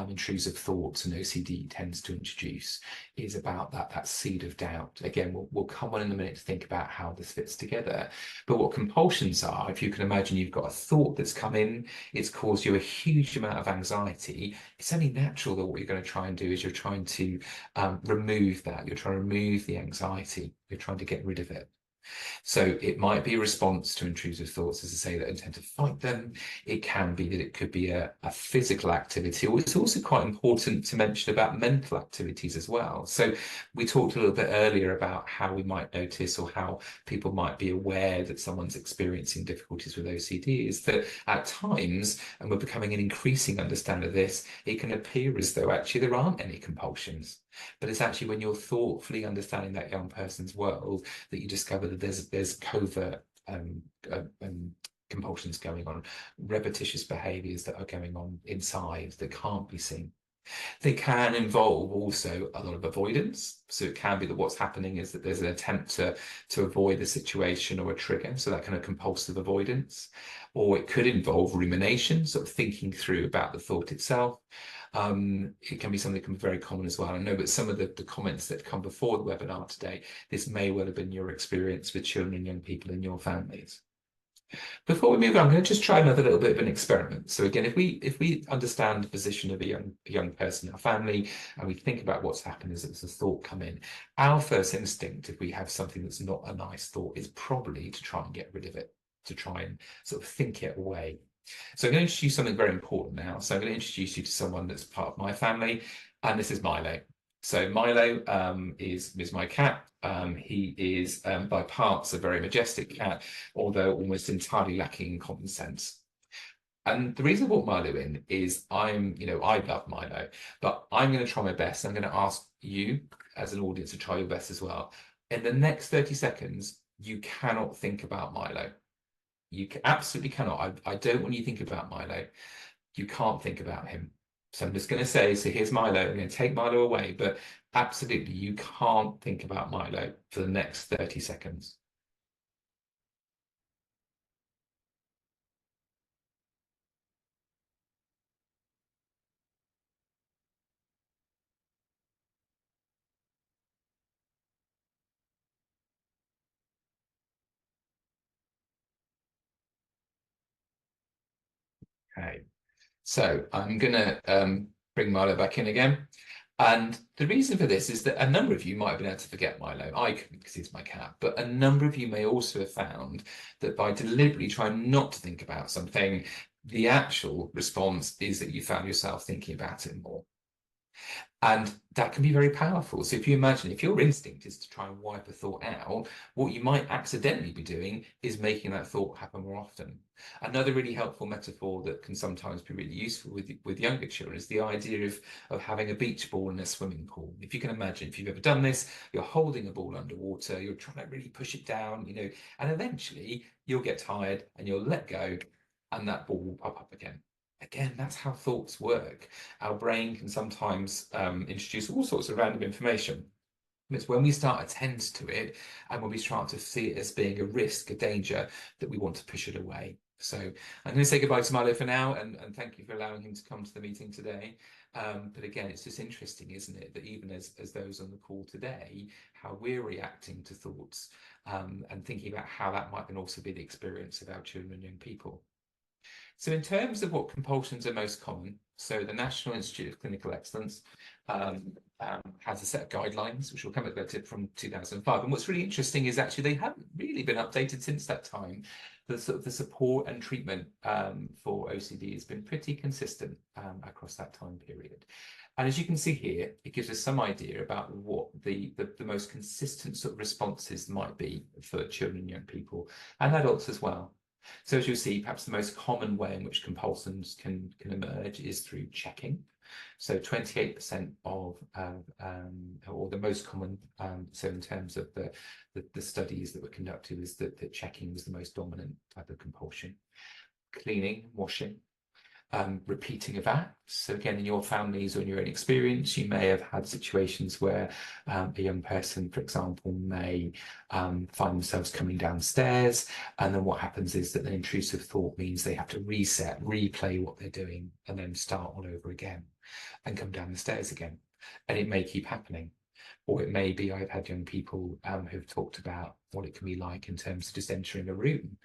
intrusive thoughts and OCD tends to introduce is about that seed of doubt. Again, we'll come on in a minute to think about how this fits together. But what compulsions are, if you can imagine you've got a thought that's come in, it's caused you a huge amount of anxiety. It's only natural that what you're going to try and do is you're trying to remove that. You're trying to remove the anxiety. You're trying to get rid of it. So it might be a response to intrusive thoughts, as I say, that intend to fight them. It can be that it could be a physical activity, or it's also quite important to mention about mental activities as well. So we talked a little bit earlier about how we might notice or how people might be aware that someone's experiencing difficulties with OCD is that at times, and we're becoming an increasing understanding of this, it can appear as though actually there aren't any compulsions. But it's actually when you're thoughtfully understanding that young person's world that you discover that there's covert compulsions going on, repetitious behaviours that are going on inside that can't be seen. They can involve also a lot of avoidance. So it can be that what's happening is that there's an attempt to avoid a situation or a trigger, so that kind of compulsive avoidance. Or it could involve rumination, sort of thinking through about the thought itself. It can be something that can be very common as well. I know that some of the comments that come before the webinar today, this may well have been your experience with children and young people in your families. Before we move on, I'm going to just try another little bit of an experiment. So again, if we understand the position of a young person in our family, and we think about what's happened as a thought come in, our first instinct, if we have something that's not a nice thought, is probably to try and get rid of it, to try and sort of think it away. So I'm going to introduce something very important now. So I'm going to introduce you to someone that's part of my family, and this is Milo. So Milo is my cat. He is by parts a very majestic cat, although almost entirely lacking in common sense. And the reason I brought Milo in is I love Milo, but I'm going to try my best. I'm going to ask you as an audience to try your best as well. In the next 30 seconds, you cannot think about Milo. You absolutely cannot. I don't want you to think about Milo. You can't think about him. So I'm just going to say, so here's Milo. I'm going to take Milo away, but absolutely, you can't think about Milo for the next 30 seconds. Okay. So I'm going to bring Milo back in again. And the reason for this is that a number of you might have been able to forget Milo. I couldn't because he's my cat. But a number of you may also have found that by deliberately trying not to think about something, the actual response is that you found yourself thinking about it more. And that can be very powerful. So if you imagine, if your instinct is to try and wipe a thought out, what you might accidentally be doing is making that thought happen more often. Another really helpful metaphor that can sometimes be really useful with younger children is the idea of having a beach ball in a swimming pool. If you can imagine, if you've ever done this, you're holding a ball underwater, you're trying to really push it down, and eventually you'll get tired and you'll let go and that ball will pop up again. Again, that's how thoughts work. Our brain can sometimes introduce all sorts of random information. It's when we start to attend to it and when we start to see it as being a risk, a danger, that we want to push it away. So I'm going to say goodbye to Milo for now, and thank you for allowing him to come to the meeting today. But again, it's just interesting, isn't it, that even as those on the call today, how we're reacting to thoughts and thinking about how that might then also be the experience of our children and young people. So in terms of what compulsions are most common, so the National Institute of Clinical Excellence has a set of guidelines, which will come at it from 2005. And what's really interesting is actually they haven't really been updated since that time. The sort of the support and treatment for OCD has been pretty consistent across that time period. And as you can see here, it gives us some idea about what the most consistent sort of responses might be for children and young people and adults as well. So as you'll see, perhaps the most common way in which compulsions can emerge is through checking. So 28% of, or the most common, so in terms of the studies that were conducted, is that checking was the most dominant type of compulsion. Cleaning, washing, repeating of acts. So again, in your families or in your own experience, you may have had situations where a young person, for example, may find themselves coming downstairs, and then what happens is that an intrusive thought means they have to reset, replay what they're doing, and then start all over again and come down the stairs again. And it may keep happening. Or it may be, I've had young people who've talked about what it can be like in terms of just entering a room.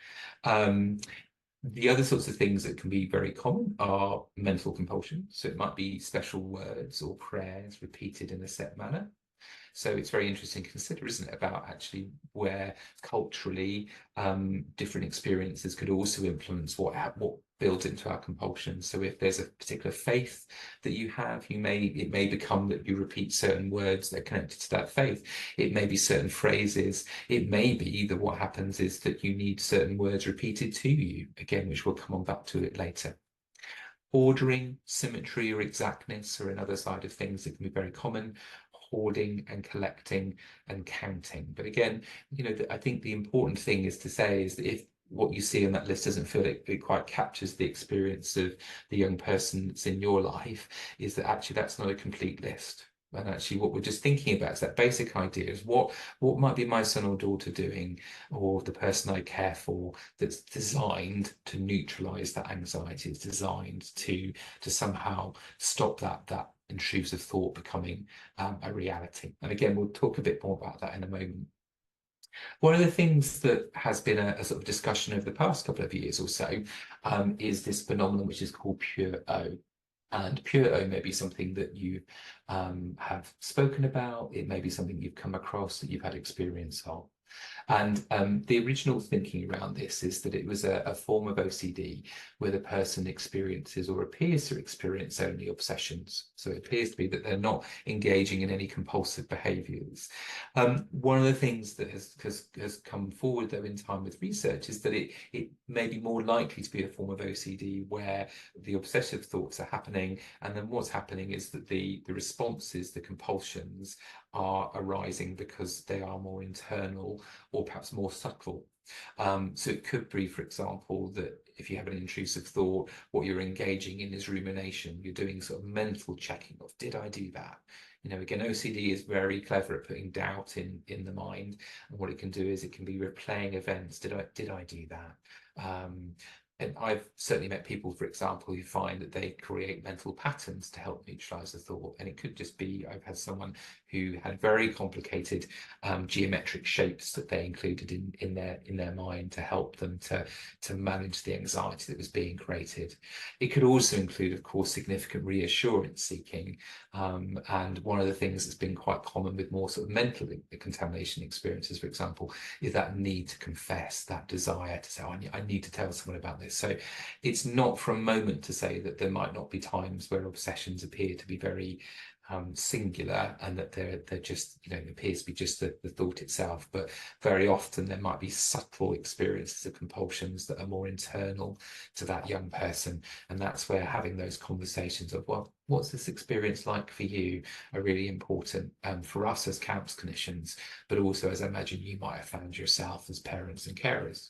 The other sorts of things that can be very common are mental compulsion. So it might be special words or prayers repeated in a set manner. So it's very interesting to consider, isn't it, about actually where culturally different experiences could also influence what builds into our compulsions. So if there's a particular faith that you have, it may become that you repeat certain words that are connected to that faith. It may be certain phrases. It may be that what happens is that you need certain words repeated to you, again, which we'll come on back to it later. Ordering, symmetry or exactness are another side of things that can be very common. Hoarding and collecting and counting. But again, I think the important thing is to say is that if what you see on that list doesn't feel like it quite captures the experience of the young person that's in your life, is that actually that's not a complete list. And actually what we're just thinking about is that basic idea is what might be my son or daughter doing, or the person I care for, that's designed to neutralize that anxiety. It's designed to somehow stop that intrusive thought becoming a reality. And again, we'll talk a bit more about that in a moment. One of the things that has been a sort of discussion over the past couple of years or so is this phenomenon which is called pure O. And pure O may be something that you have spoken about. It may be something you've come across, that you've had experience of. And the original thinking around this is that it was a form of OCD where the person experiences or appears to experience only obsessions. So it appears to be that they're not engaging in any compulsive behaviours. One of the things that has come forward, though, in time with research is that it may be more likely to be a form of OCD where the obsessive thoughts are happening, and then what's happening is that the responses, the compulsions, are arising because they are more internal or perhaps more subtle So it could be, for example, that if you have an intrusive thought, what you're engaging in is rumination. You're doing sort of mental checking of, did I do that? You know, again, OCD is very clever at putting doubt in the mind, and what it can do is it can be replaying events. Did I do that? And I've certainly met people, for example, who find that they create mental patterns to help neutralize the thought. And it could just be, I've had someone who had very complicated geometric shapes that they included in their mind to help them to manage the anxiety that was being created. It could also include, of course, significant reassurance seeking. And one of the things that's been quite common with more sort of mental contamination experiences, for example, is that need to confess, that desire to say, oh, I need to tell someone about this. So it's not for a moment to say that there might not be times where obsessions appear to be very singular, and that they're just, you know, appears to be just the thought itself, but very often there might be subtle experiences of compulsions that are more internal to that young person, and that's where having those conversations of, well, what's this experience like for you, are really important for us as CAMHS clinicians, but also, as I imagine you might have found yourself as parents and carers.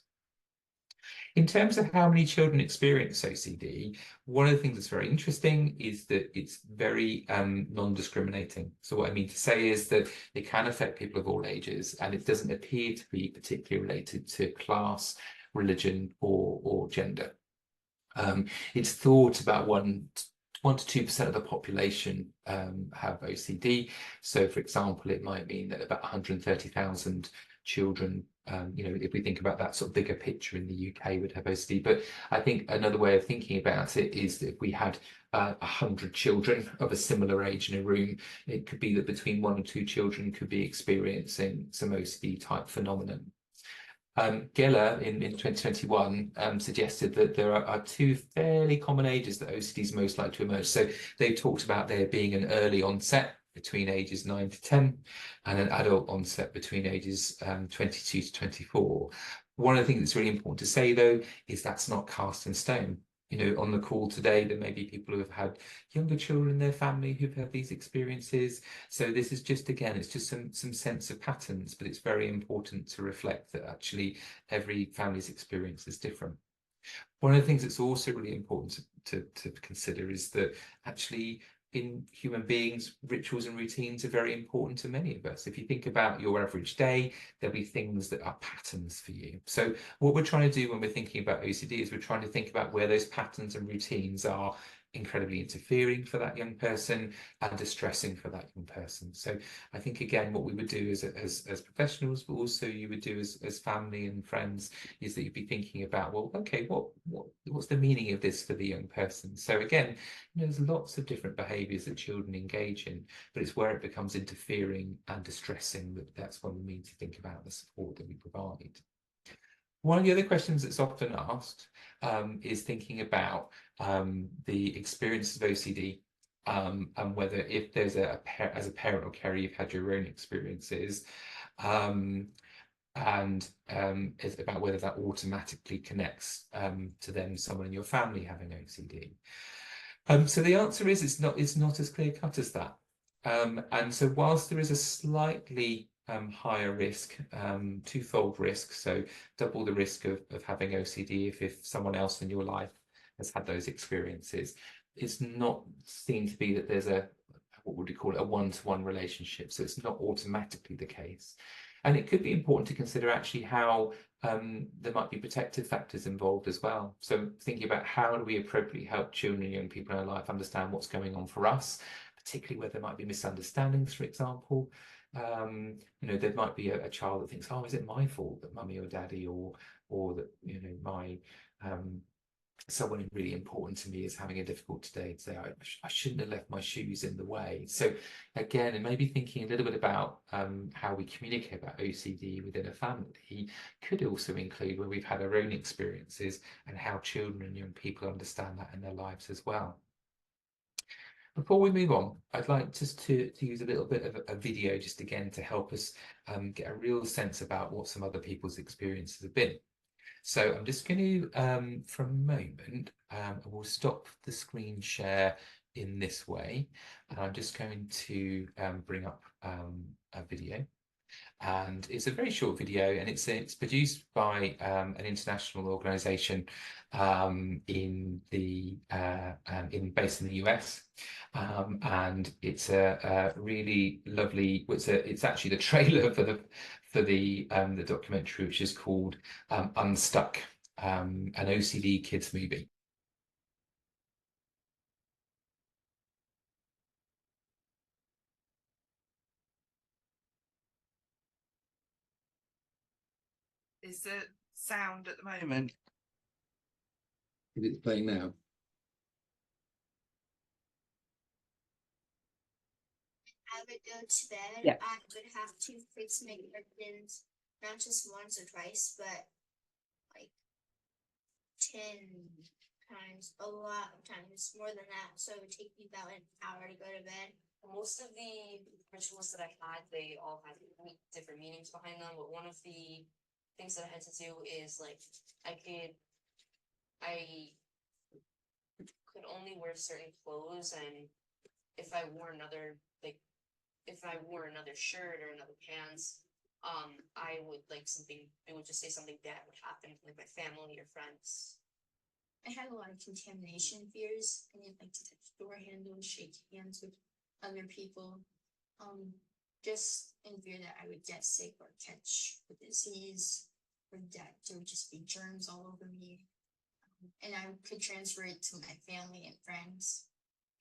In terms of how many children experience OCD, one of the things that's very interesting is that it's very non-discriminating. So what I mean to say is that it can affect people of all ages, and it doesn't appear to be particularly related to class, religion, or gender. It's thought about 1 to 2% of the population have OCD. So, for example, it might mean that about 130,000 children, you know, if we think about that sort of bigger picture in the UK, would have OCD. But I think another way of thinking about it is that if we had 100 children of a similar age in a room, it could be that between 1 and 2 children could be experiencing some OCD type phenomenon. Geller in 2021 suggested that there are 2 fairly common ages that OCD is most likely to emerge. So they talked about there being an early onset between ages 9 to 10 and an adult onset between ages 22 to 24. One of the things that's really important to say, though, is that's not cast in stone. You know, on the call today, there may be people who have had younger children in their family who've had these experiences. So this is just, again, it's just some sense of patterns, but it's very important to reflect that actually every family's experience is different. One of the things that's also really important to consider is that actually in human beings, rituals and routines are very important to many of us. If you think about your average day, there'll be things that are patterns for you. So what we're trying to do when we're thinking about OCD is we're trying to think about where those patterns and routines are incredibly interfering for that young person and distressing for that young person. So I think, again, what we would do as professionals, but also you would do as family and friends, is that you'd be thinking about, well, okay, what's the meaning of this for the young person? So again, you know, there's lots of different behaviours that children engage in, but it's where it becomes interfering and distressing that's when we need to think about the support that we provide. One of the other questions that's often asked is thinking about the experience of OCD and whether, if there's as a parent or carer, you've had your own experiences, and it's about whether that automatically connects to then someone in your family having OCD. So the answer is it's not as clear cut as that. And so whilst there is a slightly higher risk, twofold risk, so double the risk of having OCD if someone else in your life has had those experiences, it's not seen to be that there's what would we call it, a one-to-one relationship. So it's not automatically the case. And it could be important to consider actually how there might be protective factors involved as well. So thinking about how do we appropriately help children and young people in our life understand what's going on for us, particularly where there might be misunderstandings, for example. You know, there might be a child that thinks, oh, is it my fault that mummy or daddy or that, you know, my someone really important to me is having a difficult day today. I shouldn't have left my shoes in the way. So again, and maybe thinking a little bit about how we communicate about OCD within a family could also include where we've had our own experiences and how children and young people understand that in their lives as well. Before we move on, I'd like just to use a little bit of a video just again to help us get a real sense about what some other people's experiences have been. So I'm just going to, for a moment, we'll stop the screen share in this way. And I'm just going to bring up a video. And it's a very short video, and it's produced by an international organisation based in the US, and it's a really lovely. It's actually the trailer for the documentary, which is called Unstuck, an OCD kids movie. Is the sound at the moment? Is it playing now? I would go to bed. Yeah. I would have to fix my curtains, not just once or twice, but like 10 times, a lot of times, more than that. So it would take me about an hour to go to bed. Most of the rituals that I had, they all had different meanings behind them, but one of the things that I had to do is like I could only wear certain clothes, and if I wore another shirt or another pants, I would it would just say something bad would happen to like my family or friends. I had a lot of contamination fears. I didn't like to touch door handles, shake hands with other people. Just in fear that I would get sick or catch a disease, or that there would just be germs all over me. And I could transfer it to my family and friends.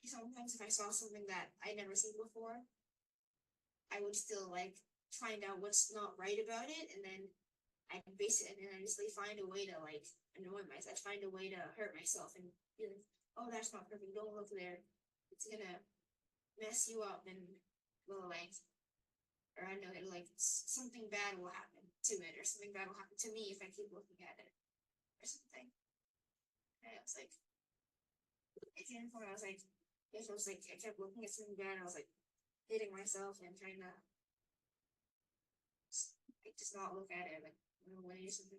Sometimes if I saw something that I'd never seen before, I would still like find out what's not right about it, and then I'd base it, and then I just find a way to like annoy myself. I'd find a way to hurt myself and be like, oh, that's not perfect. Don't look there. It's gonna mess you up, and will or I know that something bad will happen to it, or something bad will happen to me if I keep looking at it, or something. And I was like, at the end point, I kept looking at something bad, and I was like hitting myself and trying to just not look at it, when I do something.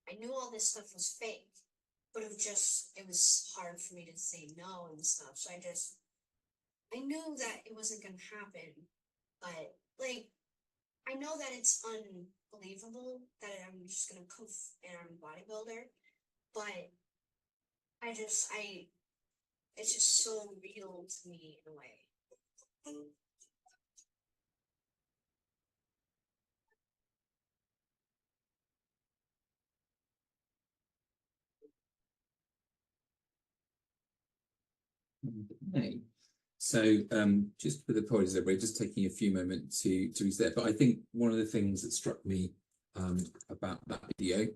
I knew all this stuff was fake, but it was hard for me to say no and stuff. So I knew that it wasn't gonna happen, but I know that it's unbelievable that I'm just gonna poof and I'm a bodybuilder, but it's just so real to me in a way. Okay. So just with apologies, we're just taking a few moments to reset. But I think one of the things that struck me about that video,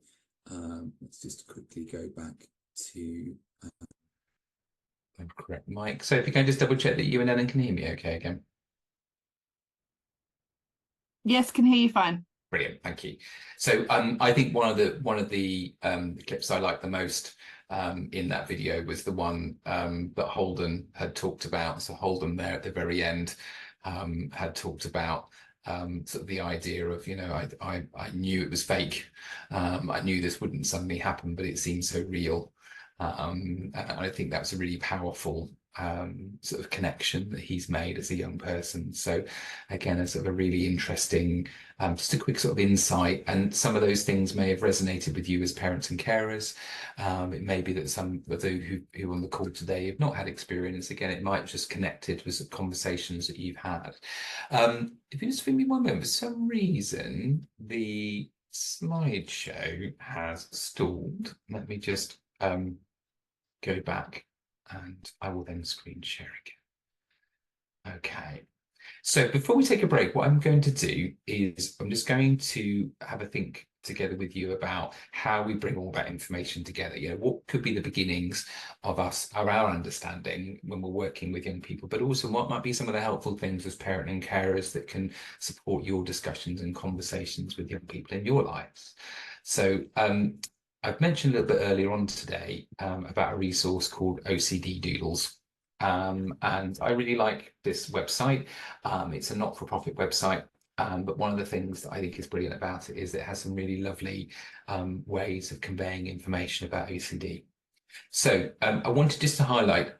let's just quickly go back to correct mic. So if you can just double check that you and Ellen can hear me okay again. Yes, can hear you fine. Brilliant, thank you. So I think one of the clips I liked the most in that video was the one that Holden had talked about. So Holden there at the very end had talked about sort of the idea of, I knew it was fake. I knew this wouldn't suddenly happen, but it seemed so real. And I think that's a really powerful sort of connection that he's made as a young person. So again, a sort of a really interesting, just a quick sort of insight, and some of those things may have resonated with you as parents and carers. It may be that some of those who on the call today have not had experience. Again, it might just connected with some conversations that you've had. If you just give me one moment, for some reason the slideshow has stalled. Let me just go back, and I will then screen share again. Okay, so before we take a break, what I'm going to do is I'm just going to have a think together with you about how we bring all that information together. What could be the beginnings of our understanding when we're working with young people, but also what might be some of the helpful things as parent and carers that can support your discussions and conversations with young people in your lives. So I've mentioned a little bit earlier on today about a resource called OCD Doodles. And I really like this website. It's a not-for-profit website, but one of the things that I think is brilliant about it is it has some really lovely ways of conveying information about OCD. So I wanted just to highlight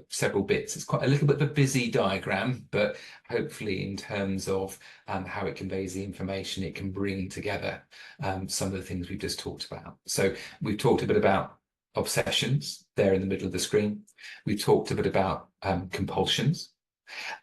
several bits. It's quite a little bit of a busy diagram, but hopefully in terms of how it conveys the information, it can bring together some of the things we've just talked about. So we've talked a bit about obsessions there in the middle of the screen. We've talked a bit about compulsions.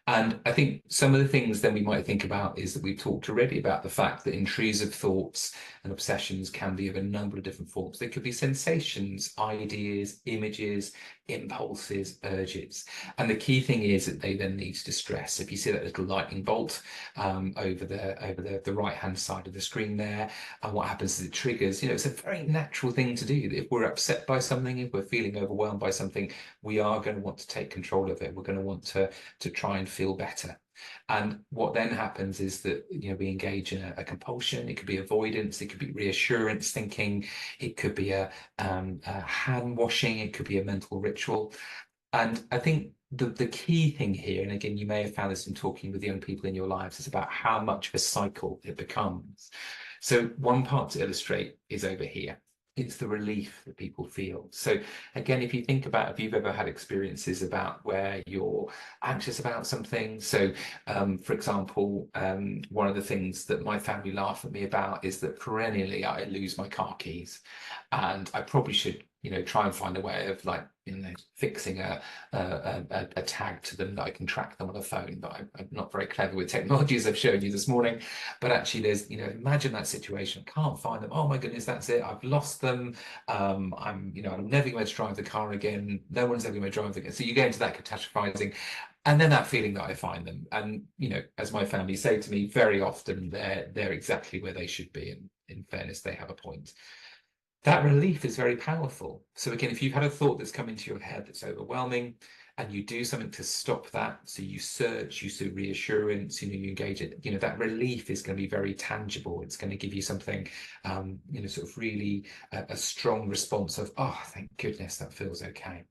And I think some of the things then we might think about is that we've talked already about the fact that intrusive thoughts and obsessions can be of a number of different forms. They could be sensations, ideas, images, impulses, urges. And the key thing is that they then lead to distress. If you see that little lightning bolt over the right-hand side of the screen there, and what happens is it triggers, it's a very natural thing to do. If we're upset by something, if we're feeling overwhelmed by something, we are going to want to take control of it. We're going to want to try and feel better. And what then happens is that we engage in a compulsion. It could be avoidance, it could be reassurance thinking, it could be a hand washing, it could be a mental ritual. And I think the key thing here, and again, you may have found this in talking with young people in your lives, is about how much of a cycle it becomes. So one part to illustrate is over here. It's the relief that people feel. So again, if you think about if you've ever had experiences about where you're anxious about something. So for example, one of the things that my family laugh at me about is that perennially I lose my car keys, and I probably should try and find a way of fixing a tag to them that I can track them on a phone, but I'm not very clever with technology, as I've shown you this morning. But actually there's imagine that situation. I can't find them. Oh my goodness, that's it, I've lost them. I'm never going to drive the car again. No one's ever going to drive again. So you get into that catastrophizing, and then that feeling that I find them, and as my family say to me very often, they're exactly where they should be, and in fairness they have a point. That relief is very powerful. So again, if you've had a thought that's come into your head that's overwhelming, and you do something to stop that, so you search, you seek reassurance, you engage it, that relief is going to be very tangible. It's going to give you something, sort of really a strong response of, oh, thank goodness, that feels okay.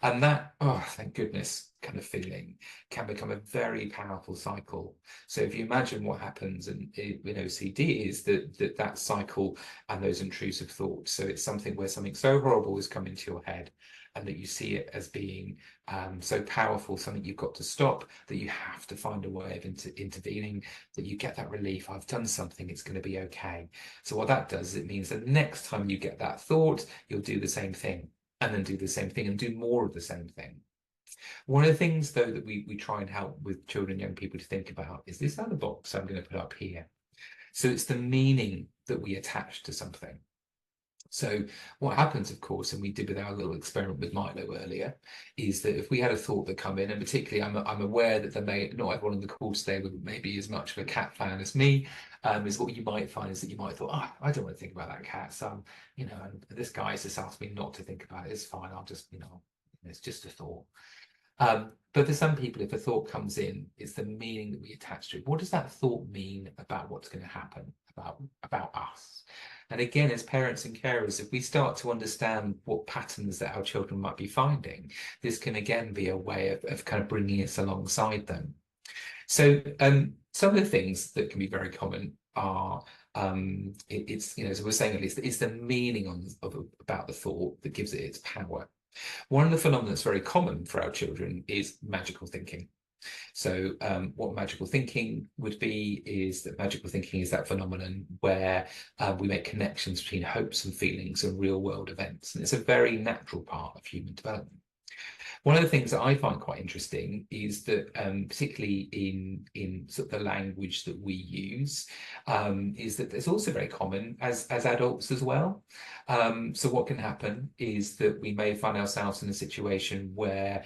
And that, oh, thank goodness, kind of feeling can become a very powerful cycle. So if you imagine what happens in OCD is that cycle and those intrusive thoughts. So it's something where something so horrible has come into your head, and that you see it as being so powerful, something you've got to stop, that you have to find a way of intervening, that you get that relief. I've done something, it's going to be okay. So what that does, it means that next time you get that thought, you'll do the same thing, and then do the same thing, and do more of the same thing. One of the things, though, that we try and help with children and young people to think about is this other box I'm going to put up here. So it's the meaning that we attach to something. So what happens, of course, and we did with our little experiment with Milo earlier, is that if we had a thought that come in, and particularly I'm aware that there may not everyone on the call today would maybe as much of a cat fan as me, is what you might find is that you might thought, oh, I don't want to think about that cat. So, and this guy's just asked me not to think about it. It's fine. I'll just, it's just a thought. But for some people, if a thought comes in, it's the meaning that we attach to it. What does that thought mean about what's going to happen, about us? And again, as parents and carers, if we start to understand what patterns that our children might be finding, this can again be a way of kind of bringing us alongside them. So some of the things that can be very common are it's as we're saying, at least it's the meaning about the thought that gives it its power. One of the phenomena that's very common for our children is magical thinking. So what magical thinking would be is that magical thinking is that phenomenon where we make connections between hopes and feelings and real world events. And it's a very natural part of human development. One of the things that I find quite interesting is that, particularly in sort of the language that we use, is that it's also very common as adults as well. So what can happen is that we may find ourselves in a situation where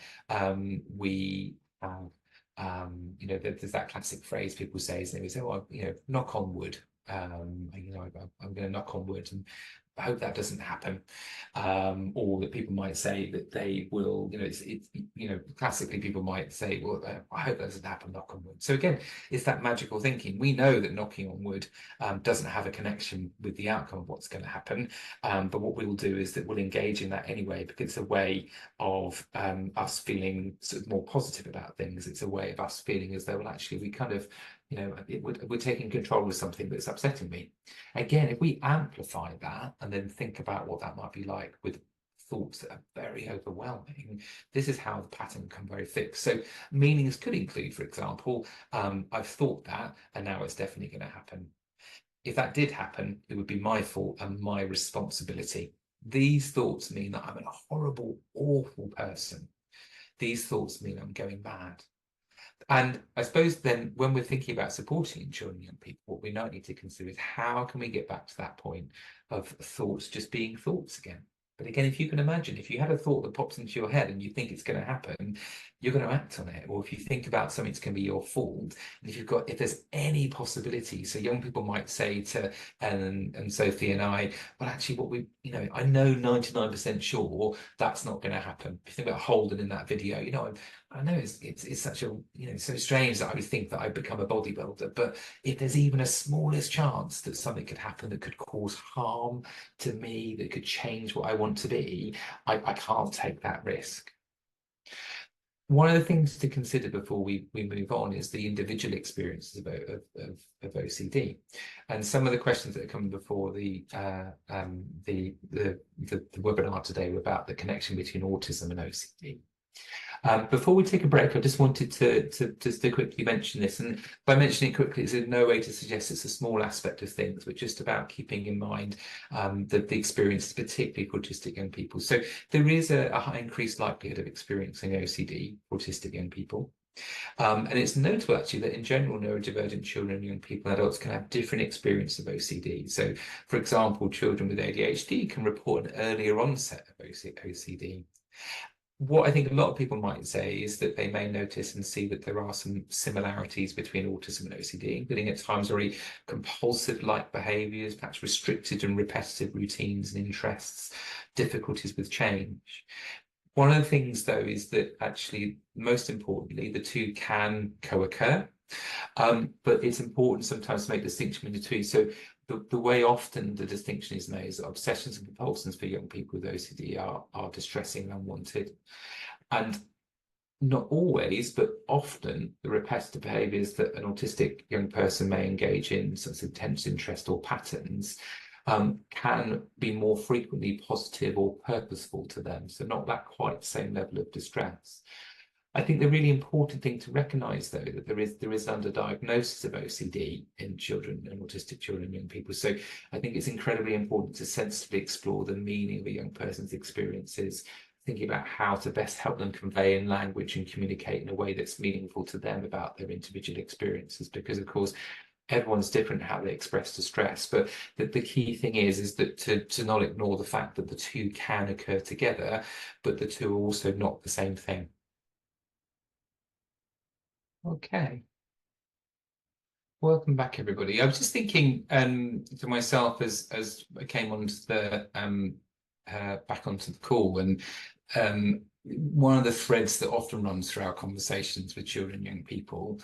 we there's that classic phrase people say, is they say, well, knock on wood. I'm going to knock on wood, and I hope that doesn't happen. Or that people might say that they will, classically people might say, well, I hope that doesn't happen, knock on wood. So again, it's that magical thinking. We know that knocking on wood doesn't have a connection with the outcome of what's going to happen. But what we will do is that we'll engage in that anyway, because it's a way of us feeling sort of more positive about things. It's a way of us feeling as though, well, actually, we kind of, we're taking control of something that's upsetting me. Again, if we amplify that and then think about what that might be like with thoughts that are very overwhelming, this is how the pattern can very fixed. So meanings could include, for example, I've thought that, and now it's definitely going to happen. If that did happen, it would be my fault and my responsibility. These thoughts mean that I'm a horrible, awful person. These thoughts mean I'm going mad. And I suppose then when we're thinking about supporting children and young people, what we now need to consider is how can we get back to that point of thoughts just being thoughts again? But again, if you can imagine, if you had a thought that pops into your head and you think it's going to happen, you're going to act on it. Or if you think about something that's going to be your fault, and if there's any possibility, so young people might say to Ellen and Sophie and I, well, actually, I know 99% sure that's not going to happen. If you think about Holden in that video, I know it's such a, so strange that I would think that I'd become a bodybuilder, but if there's even a smallest chance that something could happen that could cause harm to me, that could change what I want to be, I can't take that risk. One of the things to consider before we move on is the individual experiences of OCD, and some of the questions that are coming before the webinar today were about the connection between autism and OCD. Before we take a break, I just wanted to quickly mention this, and by mentioning it quickly, it's in no way to suggest it's a small aspect of things, but just about keeping in mind the experiences, particularly for autistic young people. So there is a high increased likelihood of experiencing OCD for autistic young people. And it's notable actually that in general, neurodivergent children, young people, and adults can have different experience of OCD. So, for example, children with ADHD can report an earlier onset of OCD. What I think a lot of people might say is that they may notice and see that there are some similarities between autism and OCD, including at times very compulsive-like behaviours, perhaps restricted and repetitive routines and interests, difficulties with change. One of the things, though, is that actually, most importantly, the two can co-occur, but it's important sometimes to make distinction between the two. So the way often the distinction is made is that obsessions and compulsions for young people with OCD are distressing and unwanted. And not always, but often the repetitive behaviours that an autistic young person may engage in, such as intense interest or patterns, can be more frequently positive or purposeful to them. So not that quite same level of distress. I think the really important thing to recognise, though, that there is underdiagnosis of OCD in children and autistic children and young people. So I think it's incredibly important to sensitively explore the meaning of a young person's experiences, thinking about how to best help them convey in language and communicate in a way that's meaningful to them about their individual experiences. Because, of course, everyone's different how they express distress, but the key thing is that to not ignore the fact that the two can occur together, but the two are also not the same thing. Okay. Welcome back, everybody. I was just thinking to myself as I came onto the back onto the call, and one of the threads that often runs through our conversations with children and young people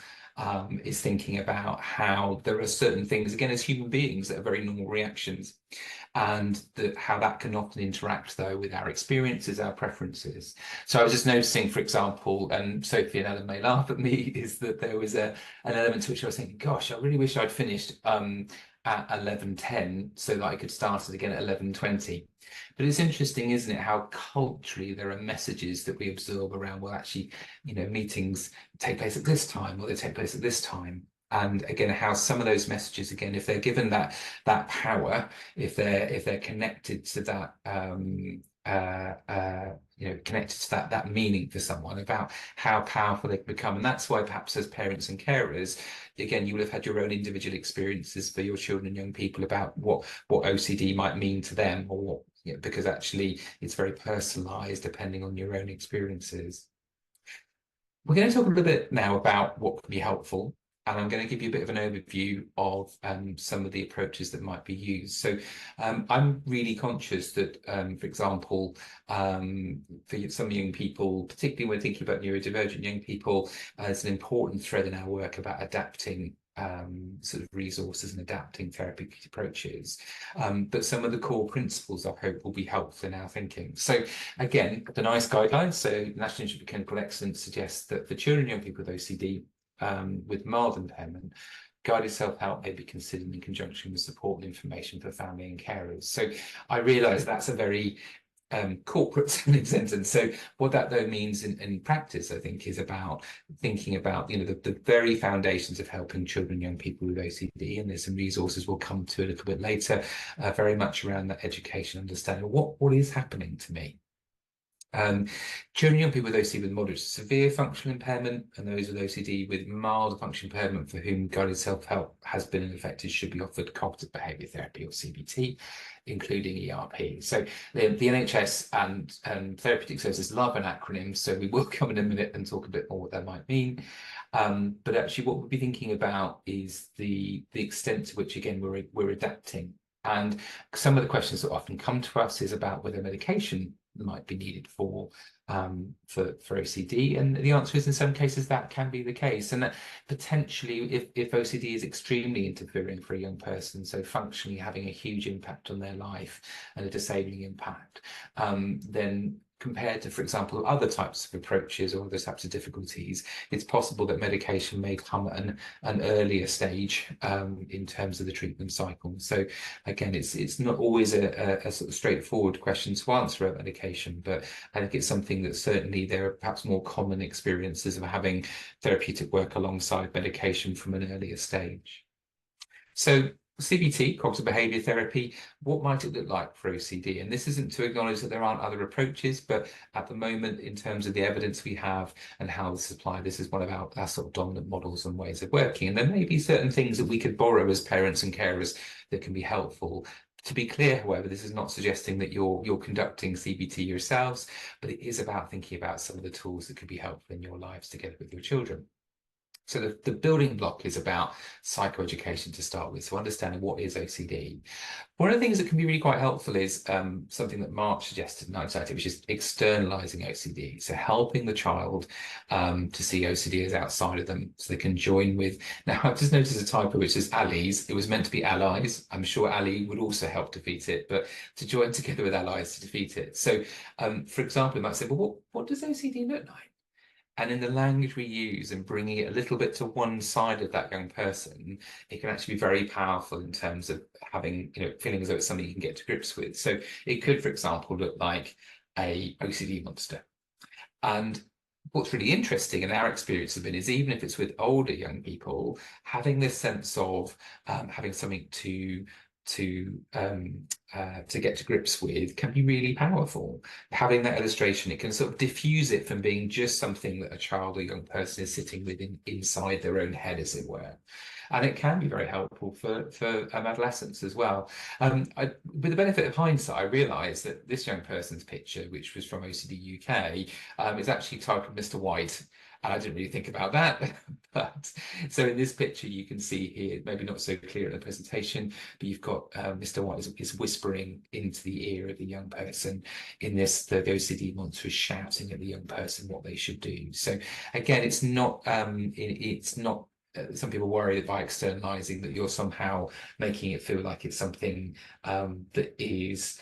is thinking about how there are certain things, again, as human beings, that are very normal reactions, and how that can often interact, though, with our experiences, our preferences. So I was just noticing, for example, and Sophie and Ellen may laugh at me, is that there was an element to which I was thinking, gosh, I really wish I'd finished at 11:10 so that I could start it again at 11:20. But it's interesting, isn't it, how culturally there are messages that we absorb around, well, actually, meetings take place at this time, or they take place at this time. And again, how some of those messages, again, if they're given that power, if they're connected to that connected to that meaning for someone, about how powerful they can become. And that's why perhaps as parents and carers, again, you will have had your own individual experiences for your children and young people about what OCD might mean to them, or what, because actually it's very personalized depending on your own experiences. We're going to talk a little bit now about what can be helpful, and I'm going to give you a bit of an overview of some of the approaches that might be used. So I'm really conscious that, for example, for some young people, particularly when thinking about neurodivergent young people, it's an important thread in our work about adapting sort of resources and adapting therapeutic approaches. But some of the core principles, I hope, will be helpful in our thinking. So again, the NICE guidelines, so National Institute for Clinical Excellence, suggests that for children and young people with OCD, with mild impairment, guided self-help may be considered in conjunction with support and information for family and carers. So I realise that's a very corporate sounding sentence. So what that though means in practice, I think, is about thinking about, you know, the very foundations of helping children and young people with OCD. And there's some resources we'll come to a little bit later, very much around that education, understanding what is happening to me. Children and young people with OCD with moderate to severe functional impairment, and those with OCD with mild functional impairment for whom guided self-help has been effective should be offered cognitive behaviour therapy, or CBT, including ERP. So the NHS and therapeutic services love an acronym, so we will come in a minute and talk a bit more what that might mean. But actually what we'll be thinking about is the extent to which, again, we're adapting. And some of the questions that often come to us is about whether medication might be needed for OCD, and the answer is in some cases that can be the case, and that potentially if OCD is extremely interfering for a young person, so functionally having a huge impact on their life and a disabling impact, then compared to, for example, other types of approaches or other types of difficulties, it's possible that medication may come at an earlier stage in terms of the treatment cycle. So again, it's not always a sort of straightforward question to answer about medication, but I think it's something that certainly there are perhaps more common experiences of having therapeutic work alongside medication from an earlier stage. So CBT, cognitive behaviour therapy, what might it look like for OCD? And this isn't to acknowledge that there aren't other approaches, but at the moment, in terms of the evidence we have and how this is applied, this is one of our sort of dominant models and ways of working. And there may be certain things that we could borrow as parents and carers that can be helpful. To be clear, however, this is not suggesting that you're conducting CBT yourselves, but it is about thinking about some of the tools that could be helpful in your lives together with your children. So the building block is about psychoeducation to start with, so understanding what is OCD. One of the things that can be really quite helpful is something that Mark suggested in anxiety, which is externalizing OCD. So helping the child to see OCD as outside of them, so they can join with. Now, I've just noticed a typo which is allies. It was meant to be allies. I'm sure ally would also help defeat it, but to join together with allies to defeat it. So, for example, you might say, well, what does OCD look like? And in the language we use and bringing it a little bit to one side of that young person, it can actually be very powerful in terms of having, you know, feeling as though it's something you can get to grips with. So it could, for example, look like a OCD monster. And what's really interesting in our experience has been is even if it's with older young people, having this sense of having something to get to grips with can be really powerful. Having that illustration, it can sort of diffuse it from being just something that a child or young person is sitting with inside their own head, as it were. And it can be very helpful for adolescents as well. With the benefit of hindsight, I realised that this young person's picture, which was from OCD UK, is actually titled Mr. White. And I didn't really think about that. But so in this picture, you can see here, maybe not so clear in the presentation, but you've got Mr. White is whispering into the ear of the young person. In this, the OCD monster is shouting at the young person what they should do. So again, it's not some people worry that by externalizing that you're somehow making it feel like it's something that is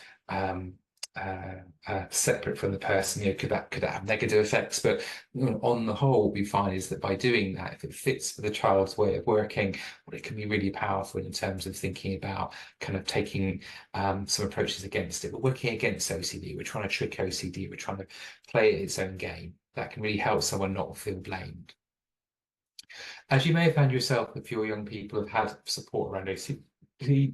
separate from the person. You know, could that have negative effects? But you know, on the whole, what we find is that by doing that, if it fits for the child's way of working, well, it can be really powerful in terms of thinking about kind of taking some approaches against it. But working against OCD, we're trying to trick OCD, we're trying to play it its own game. That can really help someone not feel blamed. As you may have found yourself, if your young people have had support around OCD,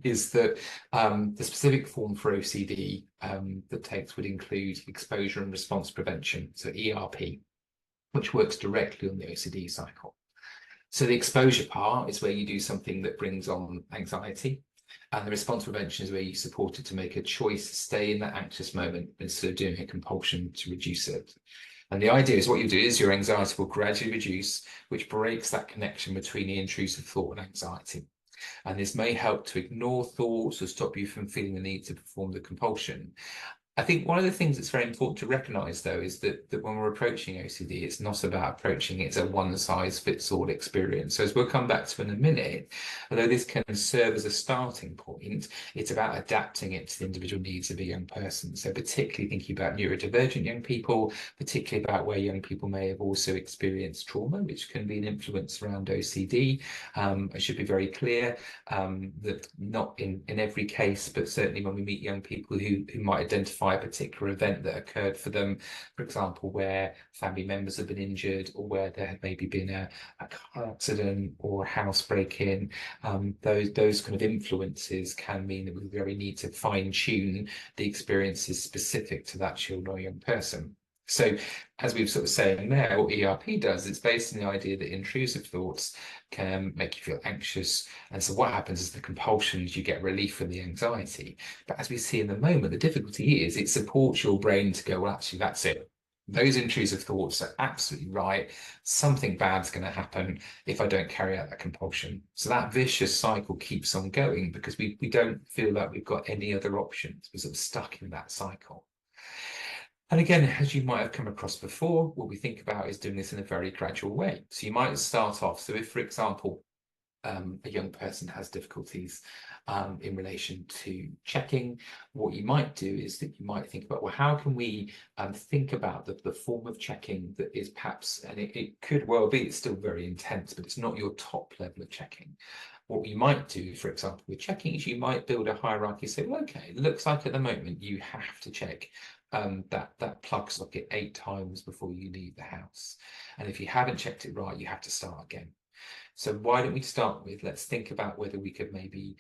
is that the specific form for OCD that takes would include exposure and response prevention, so ERP, which works directly on the OCD cycle. So the exposure part is where you do something that brings on anxiety, and the response prevention is where you support it to make a choice to stay in that anxious moment instead of doing a compulsion to reduce it. And the idea is what you do is your anxiety will gradually reduce, which breaks that connection between the intrusive thought and anxiety. And this may help to ignore thoughts or stop you from feeling the need to perform the compulsion. I think one of the things that's very important to recognise, though, is that when we're approaching OCD, it's not about approaching it as a one-size-fits-all experience. So as we'll come back to in a minute, although this can serve as a starting point, it's about adapting it to the individual needs of a young person. So particularly thinking about neurodivergent young people, particularly about where young people may have also experienced trauma, which can be an influence around OCD. I should be very clear that not in every case, but certainly when we meet young people who might identify identify a particular event that occurred for them, for example, where family members have been injured, or where there had maybe been a car accident or a house break-in. Those kind of influences can mean that we really need to fine-tune the experiences specific to that child or young person. So, as we've sort of saying there, what ERP does, it's based on the idea that intrusive thoughts can make you feel anxious. And so what happens is the compulsions, you get relief from the anxiety. But as we see in the moment, the difficulty is it supports your brain to go, well, actually, that's it. Those intrusive thoughts are absolutely right. Something bad's going to happen if I don't carry out that compulsion. So that vicious cycle keeps on going because we don't feel like we've got any other options. We're sort of stuck in that cycle. And again, as you might have come across before, what we think about is doing this in a very gradual way. So you might start off. So if, for example, a young person has difficulties in relation to checking, what you might do is that you might think about, well, how can we think about the form of checking that is perhaps, and it could well be, it's still very intense, but it's not your top level of checking. What you might do, for example, with checking is you might build a hierarchy, say, well, okay, it looks like at the moment you have to check that plug socket 8 times before you leave the house. And if you haven't checked it right, you have to start again. So why don't we start with, let's think about whether we could maybe,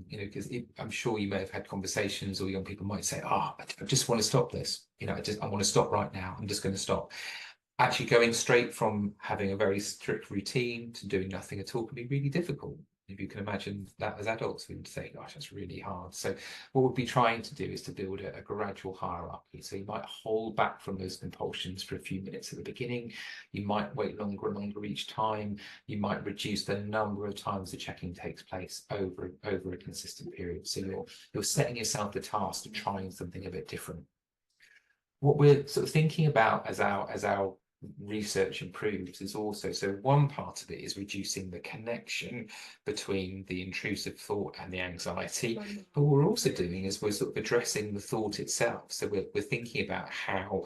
because I'm sure you may have had conversations, or young people might say, I just want to stop this. I want to stop right now. I'm just going to stop. Actually going straight from having a very strict routine to doing nothing at all can be really difficult. If you can imagine that as adults, we would say, gosh, that's really hard. So what we'll be trying to do is to build a gradual hierarchy. So you might hold back from those compulsions for a few minutes at the beginning. You might wait longer and longer each time. You might reduce the number of times the checking takes place over a consistent period. So you're setting yourself the task of trying something a bit different. What we're sort of thinking about as our research improves is also, so one part of it is reducing the connection between the intrusive thought and the anxiety, but what we're also doing is we're sort of addressing the thought itself. So we're thinking about how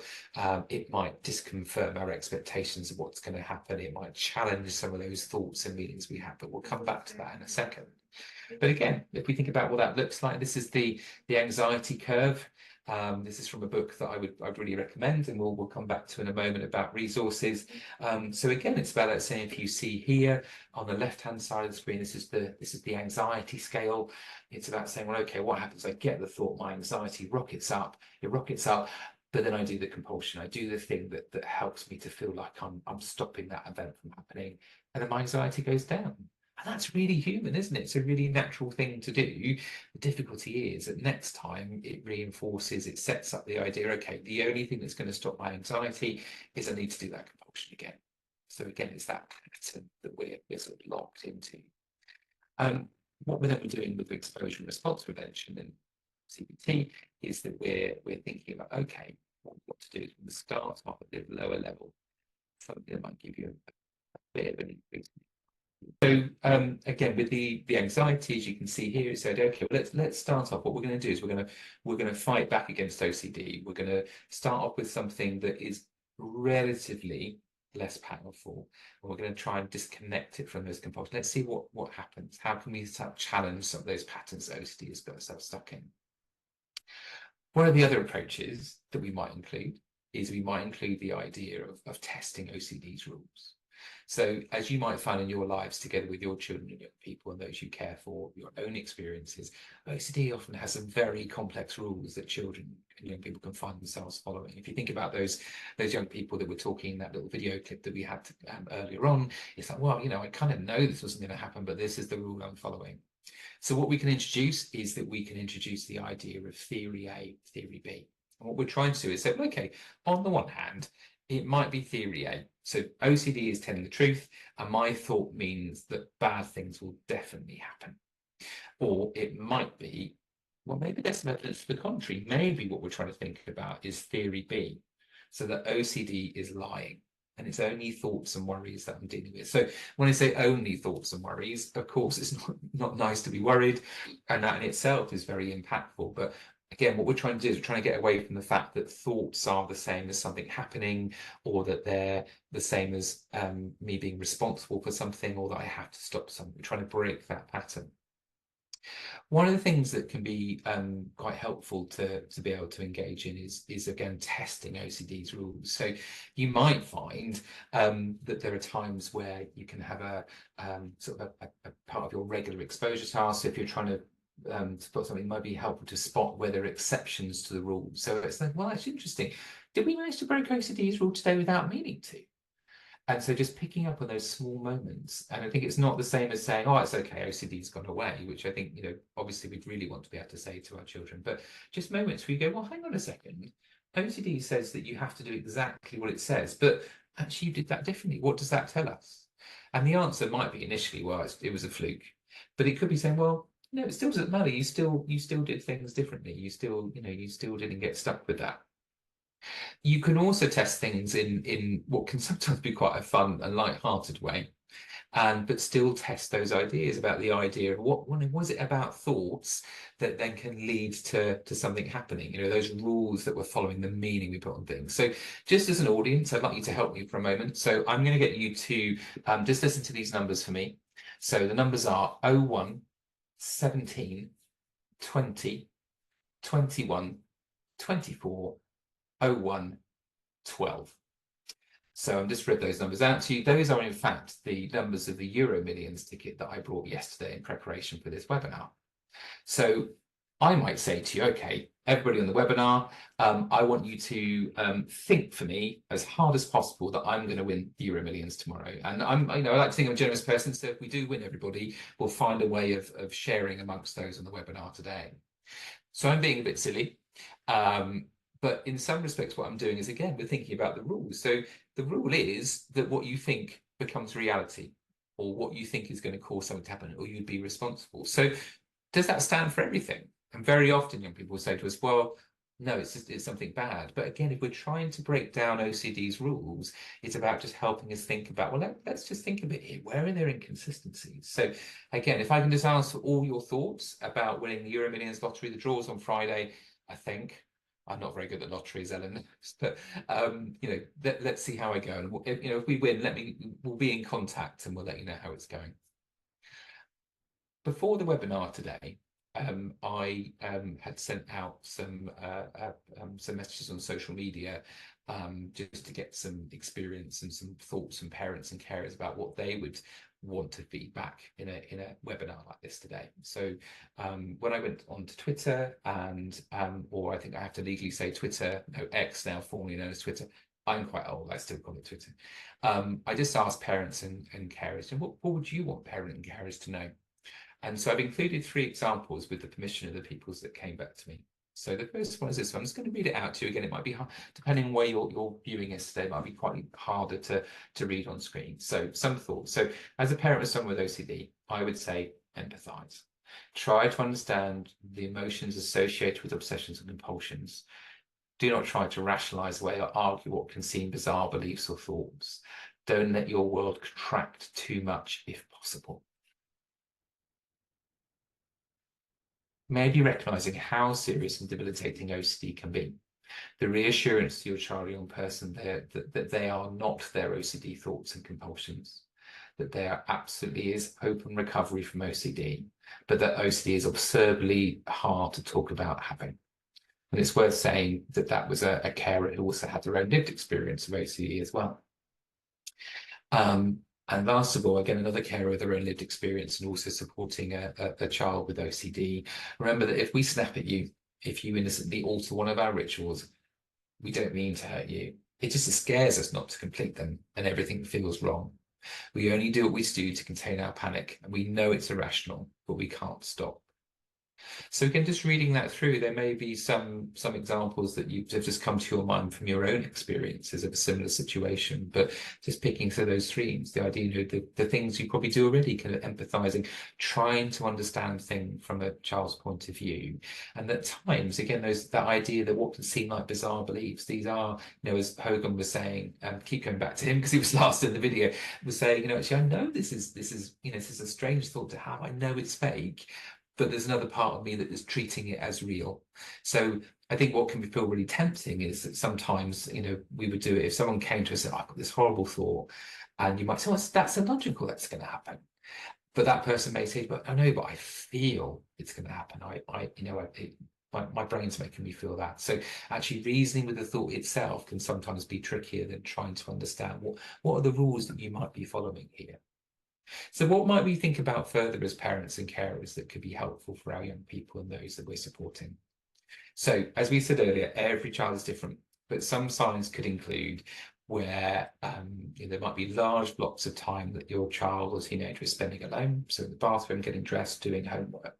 it might disconfirm our expectations of what's going to happen. It might challenge some of those thoughts and meanings we have, but we'll come back to that in a second. But again, if we think about what that looks like, this is the anxiety curve. This is from a book that I'd really recommend, and we'll come back to in a moment about resources. So again, it's about, let's say, if you see here on the left-hand side of the screen, this is the anxiety scale. It's about saying, well, okay, what happens? I get the thought, my anxiety rockets up, but then I do the compulsion. I do the thing that helps me to feel like I'm stopping that event from happening, and then my anxiety goes down. And that's really human, isn't it? It's a really natural thing to do. The difficulty is that next time it reinforces, it sets up the idea, okay, the only thing that's going to stop my anxiety is I need to do that compulsion again. So again, it's that pattern that we're sort of locked into. What we're then doing with exposure and response prevention and CBT is that we're thinking about, okay, what to do is we start off at the lower level. Something that might give you a bit of an increase. So again, with the anxiety, as you can see here, it said, okay, well, let's start off. What we're going to do is we're going to fight back against OCD. We're going to start off with something that is relatively less powerful, and we're going to try and disconnect it from those compulsions. Let's see what happens. How can we challenge some of those patterns that OCD has got itself stuck in? One of the other approaches that we might include is we might include the idea of testing OCD's rules. So as you might find in your lives, together with your children and young people and those you care for, your own experiences, OCD often has some very complex rules that children and young people can find themselves following. If you think about those young people that were talking in that little video clip that we had earlier on, it's like, well, I kind of know this wasn't going to happen, but this is the rule I'm following. So what we can introduce is that we can introduce the idea of theory A, theory B. And what we're trying to do is say, well, okay, on the one hand, it might be theory A. So OCD is telling the truth, and my thought means that bad things will definitely happen. Or it might be, well, maybe there's some evidence to the contrary. Maybe what we're trying to think about is theory B. So that OCD is lying, and it's only thoughts and worries that I'm dealing with. So when I say only thoughts and worries, of course, it's not nice to be worried, and that in itself is very impactful. But again, what we're trying to do is we're trying to get away from the fact that thoughts are the same as something happening, or that they're the same as me being responsible for something, or that I have to stop something. We're trying to break that pattern. One of the things that can be quite helpful to be able to engage in is again testing OCD's rules. So you might find that there are times where you can have a sort of a part of your regular exposure task. So if you're trying to spot something, it might be helpful to spot where there are exceptions to the rule. So it's like, well, that's interesting. Did we manage to break OCD's rule today without meaning to? And so just picking up on those small moments, and I think it's not the same as saying, oh, it's okay, OCD's gone away, which I think, obviously we'd really want to be able to say to our children, but just moments where you go, well, hang on a second, OCD says that you have to do exactly what it says, but actually you did that differently. What does that tell us? And the answer might be initially, well, it was a fluke, but it could be saying, well, no, it still doesn't matter. You still did things differently. You still didn't get stuck with that. You can also test things in what can sometimes be quite a fun and light-hearted way, but still test those ideas about the idea of what was it about thoughts that then can lead to something happening, those rules that we're following, the meaning we put on things. So just as an audience, I'd like you to help me for a moment. So I'm going to get you to just listen to these numbers for me. So the numbers are 01, 17, 20, 21, 24, 01, 12. So I've just read those numbers out to you. Those are in fact the numbers of the Euro Millions ticket that I brought yesterday in preparation for this webinar. So I might say to you, okay, everybody on the webinar, I want you to think for me as hard as possible that I'm going to win the Euro Millions tomorrow. And I like to think I'm a generous person, so if we do win, everybody, we'll find a way of sharing amongst those on the webinar today. So I'm being a bit silly. But in some respects, what I'm doing is, again, we're thinking about the rules. So the rule is that what you think becomes reality, or what you think is going to cause something to happen, or you'd be responsible. So does that stand for everything? And very often young people say to us, well, no, it's something bad. But again, if we're trying to break down OCD's rules, it's about just helping us think about, well, let's just think a bit here. Where are there inconsistencies? So again, if I can just ask for all your thoughts about winning the Euro Millions lottery, the draw's on Friday, I think. I'm not very good at lotteries, Ellen, but let's see how I go. And if we win, we'll be in contact and we'll let you know how it's going. Before the webinar today, I had sent out some messages on social media just to get some experience and some thoughts from parents and carers about what they would want to feedback in a webinar like this today. So when I went onto Twitter and or I think I have to legally say Twitter, no, X now formerly known as Twitter. I'm quite old, I still call it Twitter. I just asked parents and carers, what would you want parents and carers to know? And so I've included 3 examples with the permission of the people that came back to me. So the first one is this one. I'm just going to read it out to you again. It might be hard, depending on where you're viewing us today, it might be quite harder to read on screen. So some thoughts. So as a parent of someone with OCD, I would say empathize. Try to understand the emotions associated with obsessions and compulsions. Do not try to rationalize away or argue what can seem bizarre beliefs or thoughts. Don't let your world contract too much if possible. Maybe recognizing how serious and debilitating OCD can be. The reassurance to your child or young person that they are not their OCD thoughts and compulsions, that there absolutely is hope and recovery from OCD, but that OCD is absurdly hard to talk about having. And it's worth saying that that was a carer who also had their own lived experience of OCD as well. And last of all, again, another carer with their own lived experience and also supporting a child with OCD. Remember that if we snap at you, if you innocently alter one of our rituals, we don't mean to hurt you. It just scares us not to complete them and everything feels wrong. We only do what we do to contain our panic, and we know it's irrational, but we can't stop. So again, just reading that through, there may be some examples that have just come to your mind from your own experiences of a similar situation, but just picking through those themes, the idea, the things you probably do already, kind of empathizing, trying to understand things from a child's point of view. And at times, again, that idea that what can seem like bizarre beliefs, these are, as Hogan was saying, keep going back to him because he was last in the video, was saying, actually, I know this is a strange thought to have. I know it's fake, but there's another part of me that is treating it as real. So I think what can feel really tempting is that sometimes, we would do it if someone came to us and said, I've got this horrible thought, and you might say, well, that's illogical, that's going to happen. But that person may say, but I know, but I feel it's going to happen. My brain's making me feel that. So actually reasoning with the thought itself can sometimes be trickier than trying to understand what are the rules that you might be following here. So what might we think about further as parents and carers that could be helpful for our young people and those that we're supporting? So as we said earlier, every child is different, but some signs could include where there might be large blocks of time that your child or teenager is spending alone, so in the bathroom, getting dressed, doing homework.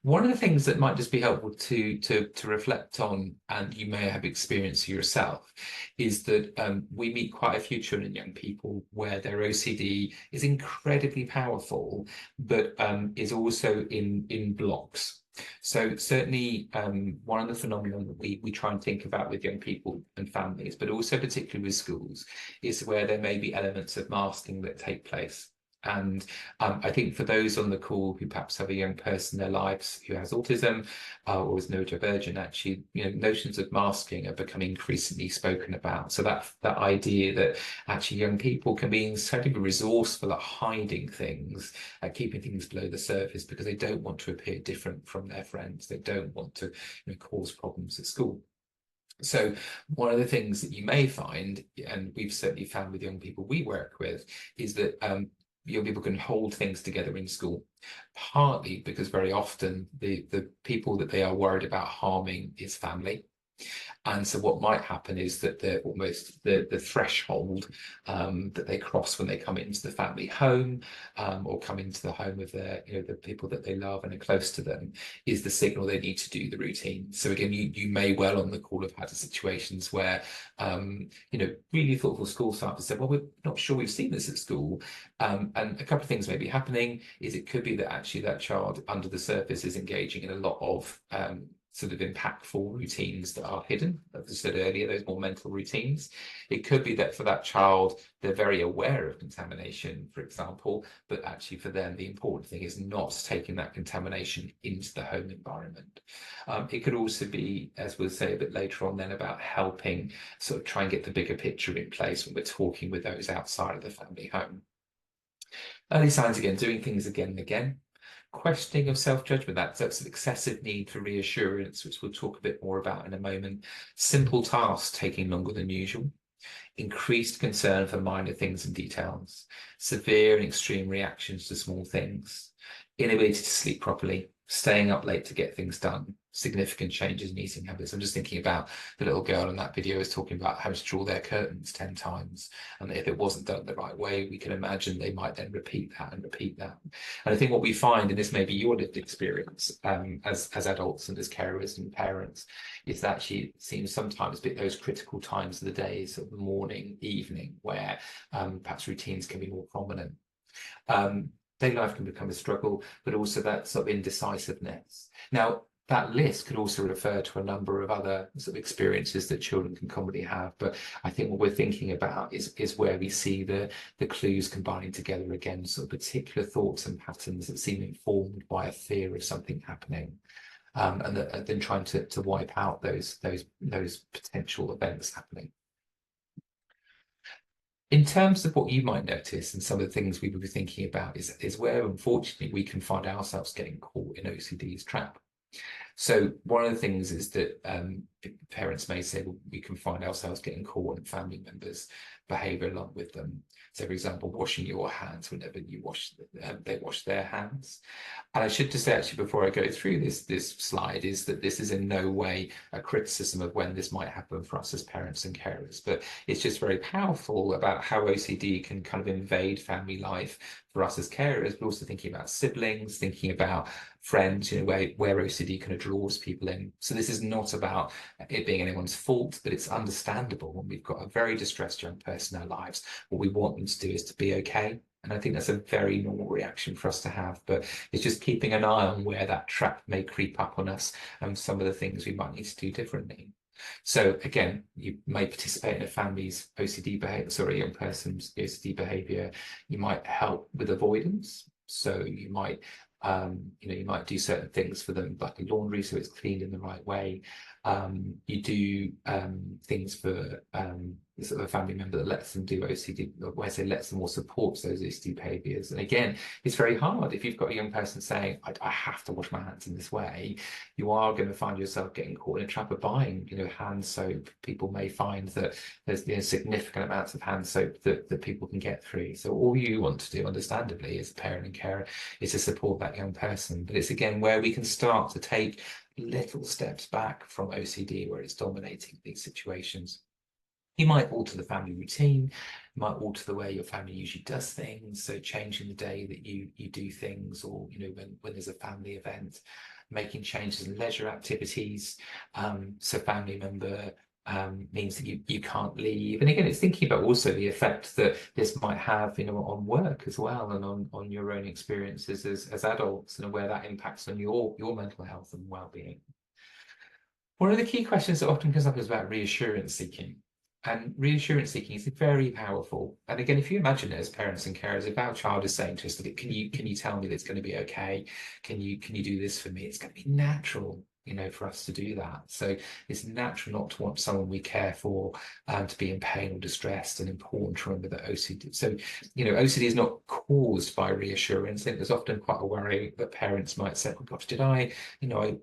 One of the things that might just be helpful to reflect on, and you may have experienced yourself, is that we meet quite a few children and young people where their OCD is incredibly powerful, but is also in blocks. So certainly one of the phenomena that we try and think about with young people and families, but also particularly with schools, is where there may be elements of masking that take place. And I think for those on the call who perhaps have a young person in their lives who has autism or is neurodivergent, actually, notions of masking are becoming increasingly spoken about. So that idea that actually young people can be incredibly resourceful at hiding things, at keeping things below the surface because they don't want to appear different from their friends. They don't want to cause problems at school. So one of the things that you may find, and we've certainly found with young people we work with, is that young people can hold things together in school, partly because very often the people that they are worried about harming is family. And so what might happen is that they're almost the threshold that they cross when they come into the family home or come into the home of their, the people that they love and are close to them, is the signal they need to do the routine. So again, you may well on the call have had situations where, really thoughtful school staff have said, well, we're not sure we've seen this at school. And a couple of things may be happening. Is it could be that actually that child under the surface is engaging in a lot of sort of impactful routines that are hidden, as I said earlier, those more mental routines. It could be that for that child, they're very aware of contamination, for example, but actually for them, the important thing is not taking that contamination into the home environment. It could also be, as we'll say a bit later on then, about helping sort of try and get the bigger picture in place when we're talking with those outside of the family home. Early signs, again, doing things again and again. Questioning of self-judgment, that's an excessive need for reassurance, which we'll talk a bit more about in a moment. Simple tasks taking longer than usual. Increased concern for minor things and details. Severe and extreme reactions to small things. Inability to sleep properly. Staying up late to get things done. Significant changes in eating habits. I'm just thinking about the little girl in that video is talking about having to draw their curtains 10 times. And if it wasn't done the right way, we can imagine they might then repeat that and repeat that. And I think what we find, and this may be your lived experience as adults and as carers and parents, is that actually it seems sometimes a bit those critical times of the day, sort of morning, evening, where perhaps routines can be more prominent. Daily life can become a struggle, but also that sort of indecisiveness. Now, that list could also refer to a number of other sort of experiences that children can commonly have. But I think what we're thinking about is where we see the clues combining together again, sort of particular thoughts and patterns that seem informed by a fear of something happening. And then trying to wipe out those potential events happening. In terms of what you might notice and some of the things we would be thinking about is where, unfortunately, we can find ourselves getting caught in OCD's trap. So one of the things is that parents may say, well, we can find ourselves getting caught in family members' behaviour along with them. So, for example, washing your hands whenever you they wash their hands. And I should just say, actually, before I go through this slide, is that this is in no way a criticism of when this might happen for us as parents and carers, but it's just very powerful about how OCD can kind of invade family life for us as carers, but also thinking about siblings, thinking about friends, where OCD kind of draws people in. So this is not about it being anyone's fault, but it's understandable when we've got a very distressed young person in our lives. What we want them to do is to be okay. And I think that's a very normal reaction for us to have, but it's just keeping an eye on where that trap may creep up on us and some of the things we might need to do differently. So again, you may participate in a family's OCD behavior, young person's OCD behavior. You might help with avoidance. So you might, you might do certain things for them, like laundry, so it's cleaned in the right way. You do things for sort of a family member that lets them do OCD, or I say lets them or supports those OCD behaviours. And again, it's very hard if you've got a young person saying, I have to wash my hands in this way. You are going to find yourself getting caught in a trap of buying, hand soap. People may find that there's significant amounts of hand soap that people can get through. So all you want to do, understandably, as a parent and carer, is to support that young person. But it's again where we can start to take little steps back from OCD where it's dominating these situations. You might alter the family routine, you might alter the way your family usually does things, so changing the day that you do things, or when there's a family event, making changes in leisure activities, so family member means that you can't leave. And again, it's thinking about also the effect that this might have on work as well, and on your own experiences as adults, and where that impacts on your mental health and well-being. One of the key questions that often comes up is about reassurance seeking. And reassurance seeking is very powerful. And again, if you imagine it as parents and carers, if our child is saying to us that can you tell me that it's going to be okay? Can you do this for me? It's going to be natural, for us to do that. So it's natural not to want someone we care for to be in pain or distressed, and important to remember that OCD. So, OCD is not caused by reassurance. I think there's often quite a worry that parents might say, oh gosh, did I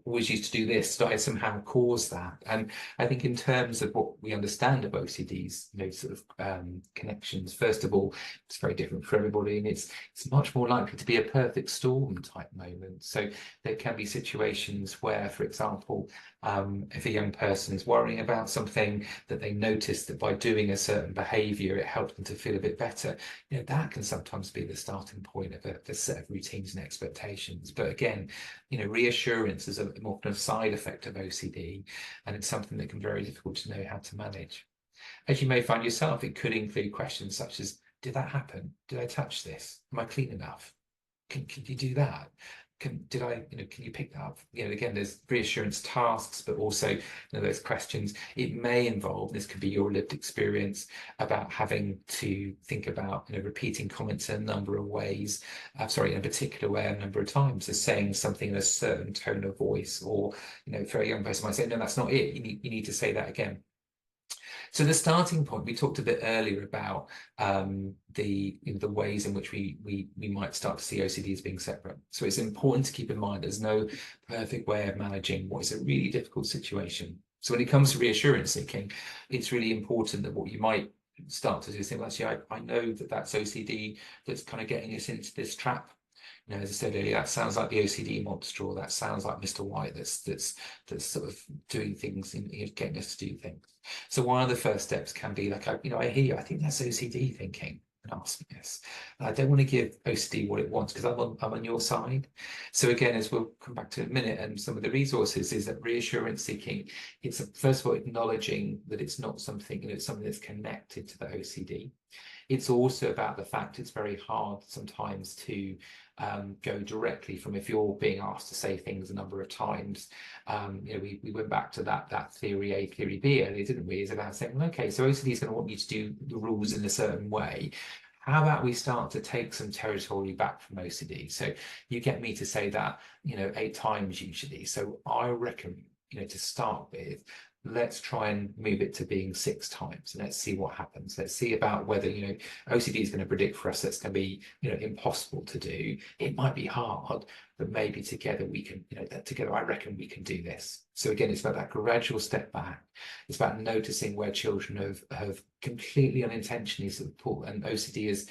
always used to do this? Did I somehow cause that? And I think in terms of what we understand of OCD's, sort of connections, first of all, it's very different for everybody, and it's much more likely to be a perfect storm type moment. So there can be situations where, for example, if a young person is worrying about something, that they notice that by doing a certain behaviour, it helps them to feel a bit better. That can sometimes be the starting point of a set of routines and expectations. But again, reassurance is often a side effect of OCD, and it's something that can be very difficult to know how to manage. As you may find yourself, it could include questions such as, did that happen? Did I touch this? Am I clean enough? Can you do that? Can you pick that up? Again, there's reassurance tasks, but also those questions. It may involve, this could be your lived experience, about having to think about repeating comments in a number of ways, in a particular way a number of times, as saying something in a certain tone of voice, or for a young person might say, no, that's not it. You need to say that again. So the starting point, we talked a bit earlier about the ways in which we might start to see OCD as being separate. So it's important to keep in mind there's no perfect way of managing what is a really difficult situation. So when it comes to reassurance seeking, it's really important that what you might start to do is think, well, actually, I know that that's OCD that's kind of getting us into this trap. As I said earlier, that sounds like the OCD monster, or that sounds like Mr. White that's sort of doing things and getting us to do things. So one of the first steps can be like, I hear you, I think that's OCD thinking, and ask me this. I don't want to give OCD what it wants, because I'm on your side. So again, as we'll come back to in a minute, and some of the resources is that reassurance seeking, it's first of all acknowledging that it's not something, it's something that's connected to the OCD. It's also about the fact it's very hard sometimes to go directly from, if you're being asked to say things a number of times, we went back to that theory A, theory B earlier, didn't we? It's about saying, well, okay, so OCD is going to want you to do the rules in a certain way. How about we start to take some territory back from OCD? So you get me to say that, 8 times usually. So I reckon, to start with, let's try and move it to being 6 times, and let's see what happens. Let's see about whether OCD is going to predict for us that's going to be impossible to do. It might be hard, but maybe together we can, together I reckon we can do this. So again, it's about that gradual step back. It's about noticing where children have completely unintentionally sort of pulled, and OCD has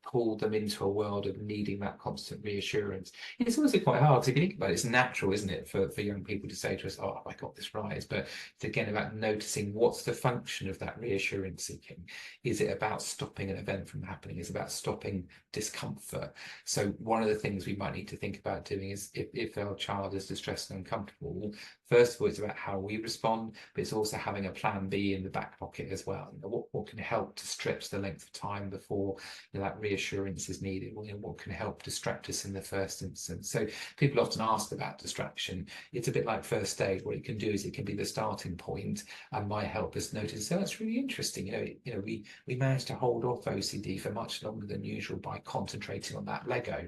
pulled them into a world of needing that constant reassurance. It's also quite hard, if you think about it, it's natural, isn't it, for young people to say to us, oh, I got this right. But it's again about noticing what's the function of that reassurance seeking. Is it about stopping an event from happening? Is it about stopping discomfort? So one of the things we might need to think about doing is, if our child is distressed and uncomfortable, first of all, it's about how we respond, but it's also having a plan B in the back pocket as well. What can help to stretch the length of time before that reassurance is needed? What can help distract us in the first instance? So people often ask about distraction. It's a bit like first aid. What it can do is it can be the starting point, and might help us notice, oh, that's really interesting. We managed to hold off OCD for much longer than usual by concentrating on that Lego.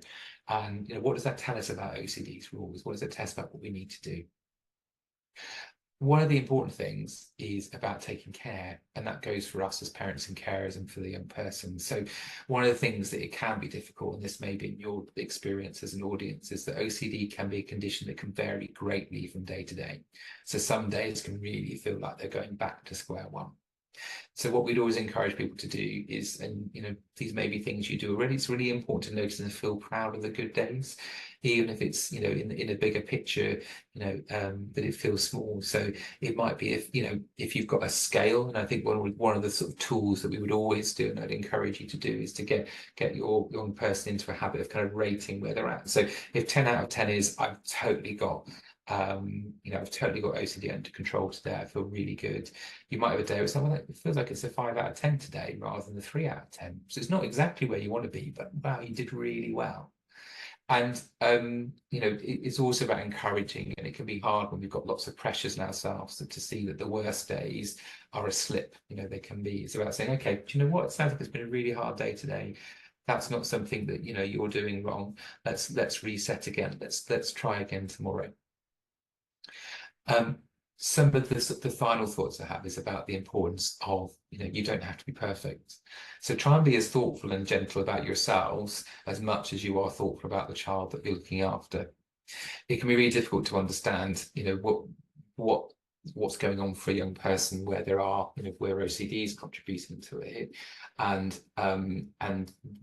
And what does that tell us about OCD's rules? What does it tell us about what we need to do? one of the important things is about taking care, and that goes for us as parents and carers and for the young person. So one of the things that it can be difficult, and this may be in your experience as an audience, is that OCD can be a condition that can vary greatly from day to day. So some days can really feel like they're going back to square one. So what we'd always encourage people to do is, and these may be things you do already, it's really important to notice and feel proud of the good days, even if it's, in a bigger picture, that it feels small. So it might be if you've got a scale, and I think one of the sort of tools that we would always do, and I'd encourage you to do, is to get your young person into a habit of kind of rating where they're at. So if 10 out of 10 is, I've totally got OCD under control today, I feel really good. You might have a day where someone, it feels like it's a 5 out of 10 today rather than a 3 out of 10. So it's not exactly where you want to be, but wow, you did really well. And it's also about encouraging, and it can be hard when we've got lots of pressures on ourselves to see that the worst days are a slip. They can be. It's about saying, okay, do you know what? It sounds like it's been a really hard day today. That's not something that you're doing wrong. Let's reset again. Let's try again tomorrow. Some of the final thoughts I have is about the importance of, you don't have to be perfect. So try and be as thoughtful and gentle about yourselves as much as you are thoughtful about the child that you're looking after. It can be really difficult to understand, what's going on for a young person where there are, where OCD is contributing to it, and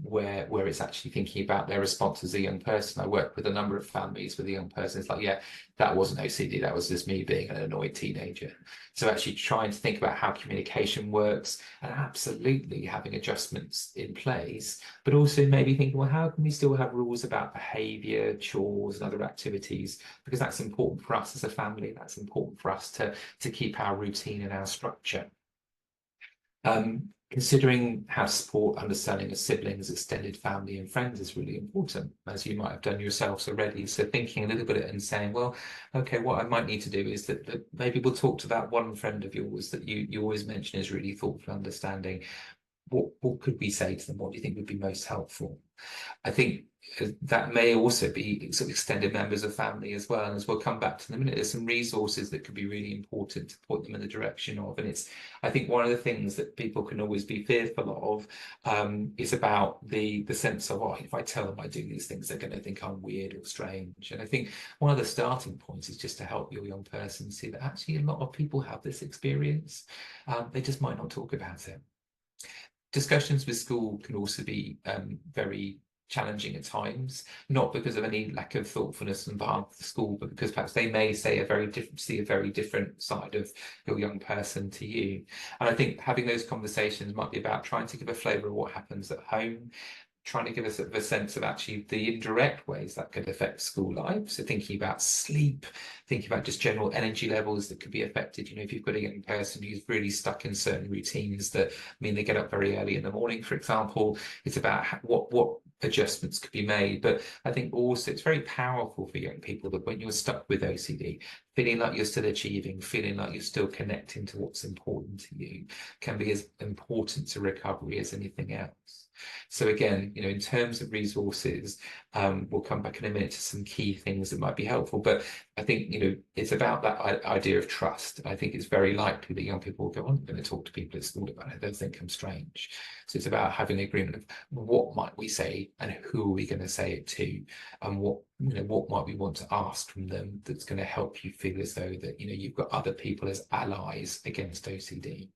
where it's actually thinking about their response as a young person. I work with a number of families with a young person. It's like, yeah, that wasn't OCD, that was just me being an annoyed teenager. So actually trying to think about how communication works, and absolutely having adjustments in place, but also maybe thinking, well, how can we still have rules about behavior, chores, and other activities? Because that's important for us as a family. That's important for us to keep our routine and our structure. Considering how to support understanding of siblings, extended family and friends is really important, as you might have done yourselves already. So thinking a little bit and saying, well, okay, what I might need to do is that maybe we'll talk to that one friend of yours that you always mention is really thoughtful, understanding. What could we say to them? What do you think would be most helpful? I think that may also be sort of extended members of family as well. And as we'll come back to in a minute, there's some resources that could be really important to point them in the direction of. And I think one of the things that people can always be fearful of is about the sense of, oh, if I tell them I do these things, they're going to think I'm weird or strange. And I think one of the starting points is just to help your young person see that actually a lot of people have this experience. They just might not talk about it. Discussions with school can also be very challenging at times, not because of any lack of thoughtfulness on behalf of the school, but because perhaps they may see a very different side of your young person to you. And I think having those conversations might be about trying to give a flavour of what happens at home, trying to give us a sense of actually the indirect ways that could affect school life. So thinking about sleep, thinking about just general energy levels that could be affected. If you've got a young person who's really stuck in certain routines that mean they get up very early in the morning, for example, it's about what adjustments could be made. But I think also it's very powerful for young people that when you're stuck with OCD, feeling like you're still achieving, feeling like you're still connecting to what's important to you can be as important to recovery as anything else. So again, in terms of resources, we'll come back in a minute to some key things that might be helpful. But I think, it's about that idea of trust. I think it's very likely that young people will go, I'm going to talk to people at school about it. They'll think I'm strange. So it's about having an agreement of what might we say and who are we going to say it to, and what might we want to ask from them that's going to help you feel as though that, you've got other people as allies against OCD.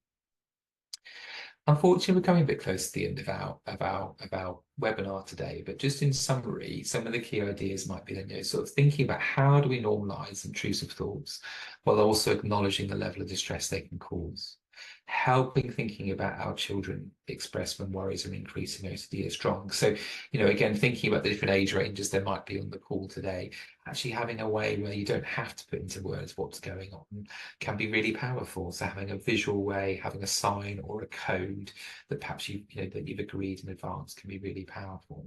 Unfortunately, we're coming a bit close to the end of our webinar today, but just in summary, some of the key ideas might be then, sort of thinking about how do we normalise intrusive thoughts while also acknowledging the level of distress they can cause. Helping thinking about our children express when worries are increasing OCD is strong. So, again, thinking about the different age ranges there might be on the call today, actually having a way where you don't have to put into words what's going on can be really powerful. So having a visual way, having a sign or a code that perhaps that you've agreed in advance can be really powerful.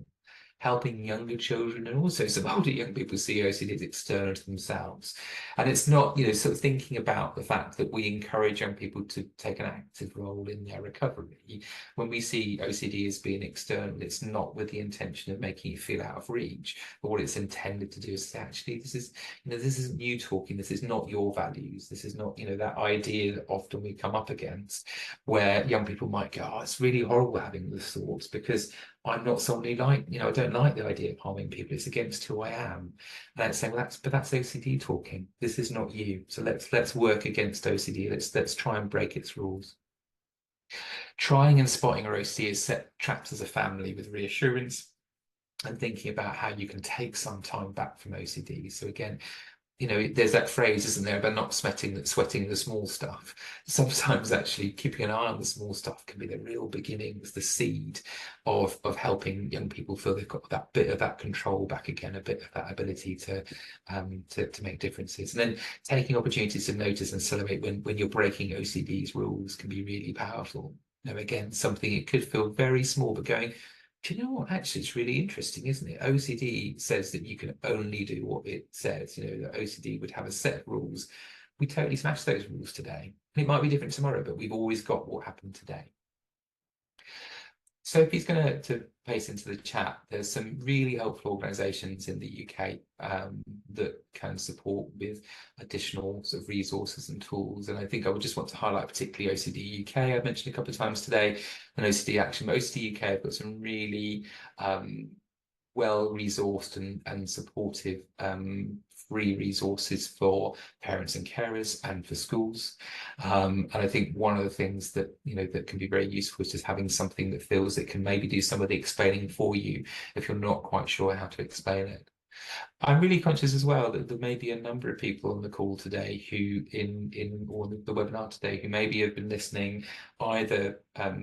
helping younger children and also some older young people see OCD as external to themselves. And it's not, sort of thinking about the fact that we encourage young people to take an active role in their recovery. When we see OCD as being external, it's not with the intention of making you feel out of reach, but what it's intended to do is say, actually, this isn't you talking, this is not your values, this is not, that idea that often we come up against, where young people might go, oh, it's really horrible having those thoughts because I'm not somebody I don't like the idea of harming people. It's against who I am. And it's saying, well, that's OCD talking. This is not you. So let's work against OCD. Let's try and break its rules. Trying and spotting our OCD is set traps as a family with reassurance and thinking about how you can take some time back from OCD. So again, there's that phrase, isn't there, about not sweating the small stuff. Sometimes actually keeping an eye on the small stuff can be the real beginnings, the seed of helping young people feel they've got that bit of that control back again, a bit of that ability to make differences. And then taking opportunities to notice and celebrate when you're breaking OCD's rules can be really powerful. Again, something it could feel very small, but going, do you know what? Actually, it's really interesting, isn't it? OCD says that you can only do what it says. That OCD would have a set of rules. We totally smash those rules today. And it might be different tomorrow, but we've always got what happened today. Sophie's going to paste into the chat. There's some really helpful organisations in the UK that can support with additional sort of resources and tools. And I think I would just want to highlight particularly OCD UK. I've mentioned a couple of times today, and OCD Action. But OCD UK have got some really well-resourced and supportive free resources for parents and carers and for schools. And I think one of the things that that can be very useful is just having something that feels it can maybe do some of the explaining for you if you're not quite sure how to explain it. I'm really conscious as well that there may be a number of people on the call today who or the webinar today who maybe have been listening, either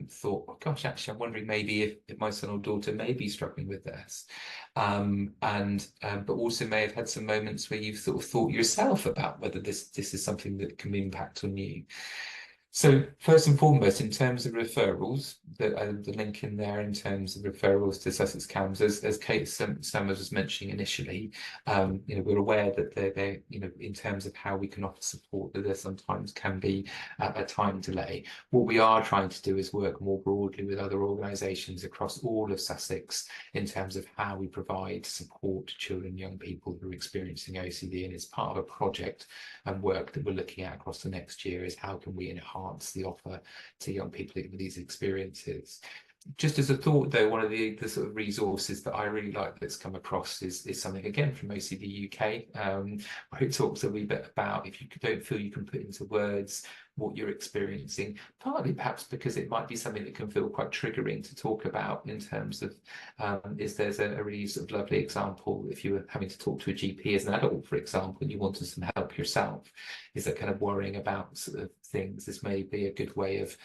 thought, oh gosh, actually I'm wondering maybe if my son or daughter may be struggling with this, but also may have had some moments where you've sort of thought yourself about whether this is something that can impact on you. So first and foremost, in terms of referrals, the link in there in terms of referrals to Sussex CAMHS, as Kate Summers was mentioning initially, we're aware that they're in terms of how we can offer support, that there sometimes can be a time delay. What we are trying to do is work more broadly with other organisations across all of Sussex in terms of how we provide support to children and young people who are experiencing OCD, and it's part of a project and work that we're looking at across the next year is how can we enhance the offer to young people with these experiences. Just as a thought though, one of the sort of resources that I really like that's come across is something again from OCD UK, where it talks a wee bit about if you don't feel you can put into words what you're experiencing, partly perhaps because it might be something that can feel quite triggering to talk about in terms of there's a really sort of lovely example if you were having to talk to a GP as an adult, for example, and you wanted some help yourself, is that kind of worrying about sort of things. This may be a good way of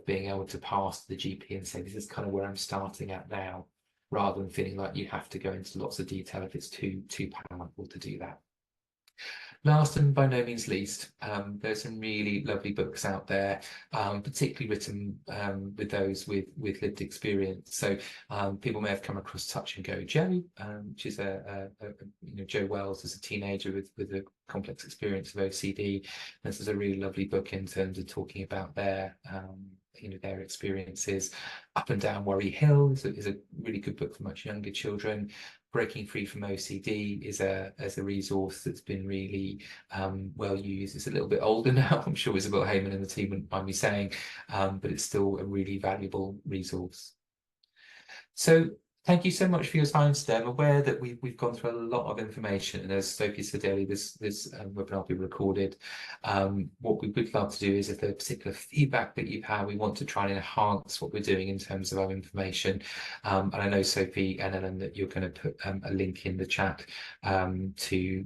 being able to pass to the GP and say, this is kind of where I'm starting at now, rather than feeling like you have to go into lots of detail if it's too powerful to do that. Last and by no means least, there's some really lovely books out there, particularly written with those with lived experience. So people may have come across Touch and Go Joe, which is Joe Wells as a teenager with a complex experience of OCD. This is a really lovely book in terms of talking about their experiences. Up and Down Worry Hill is a really good book for much younger children. Breaking Free from OCD is a resource that's been really well used. It's a little bit older now, I'm sure Isabel Heyman and the team wouldn't mind me saying, but it's still a really valuable resource. So thank you so much for your time today. I'm aware that we've gone through a lot of information, and as Sophie said earlier, this webinar will be recorded. What we would love to do is, if there's particular feedback that you've had, we want to try and enhance what we're doing in terms of our information. And I know, Sophie and Ellen, that you're going to put a link in the chat to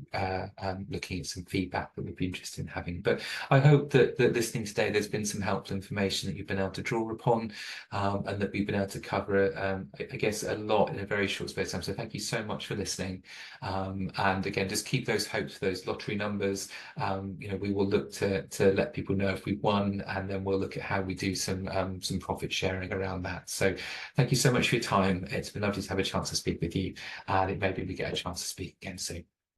looking at some feedback that we'd be interested in having. But I hope that listening today, there's been some helpful information that you've been able to draw upon, and that we've been able to cover, I guess, a lot in a very short space of time. So thank you so much for listening. And again, just keep those hopes for those lottery numbers. We will look to let people know if we've won, and then we'll look at how we do some profit sharing around that. So thank you so much for your time. It's been lovely to have a chance to speak with you, and maybe we get a chance to speak again soon.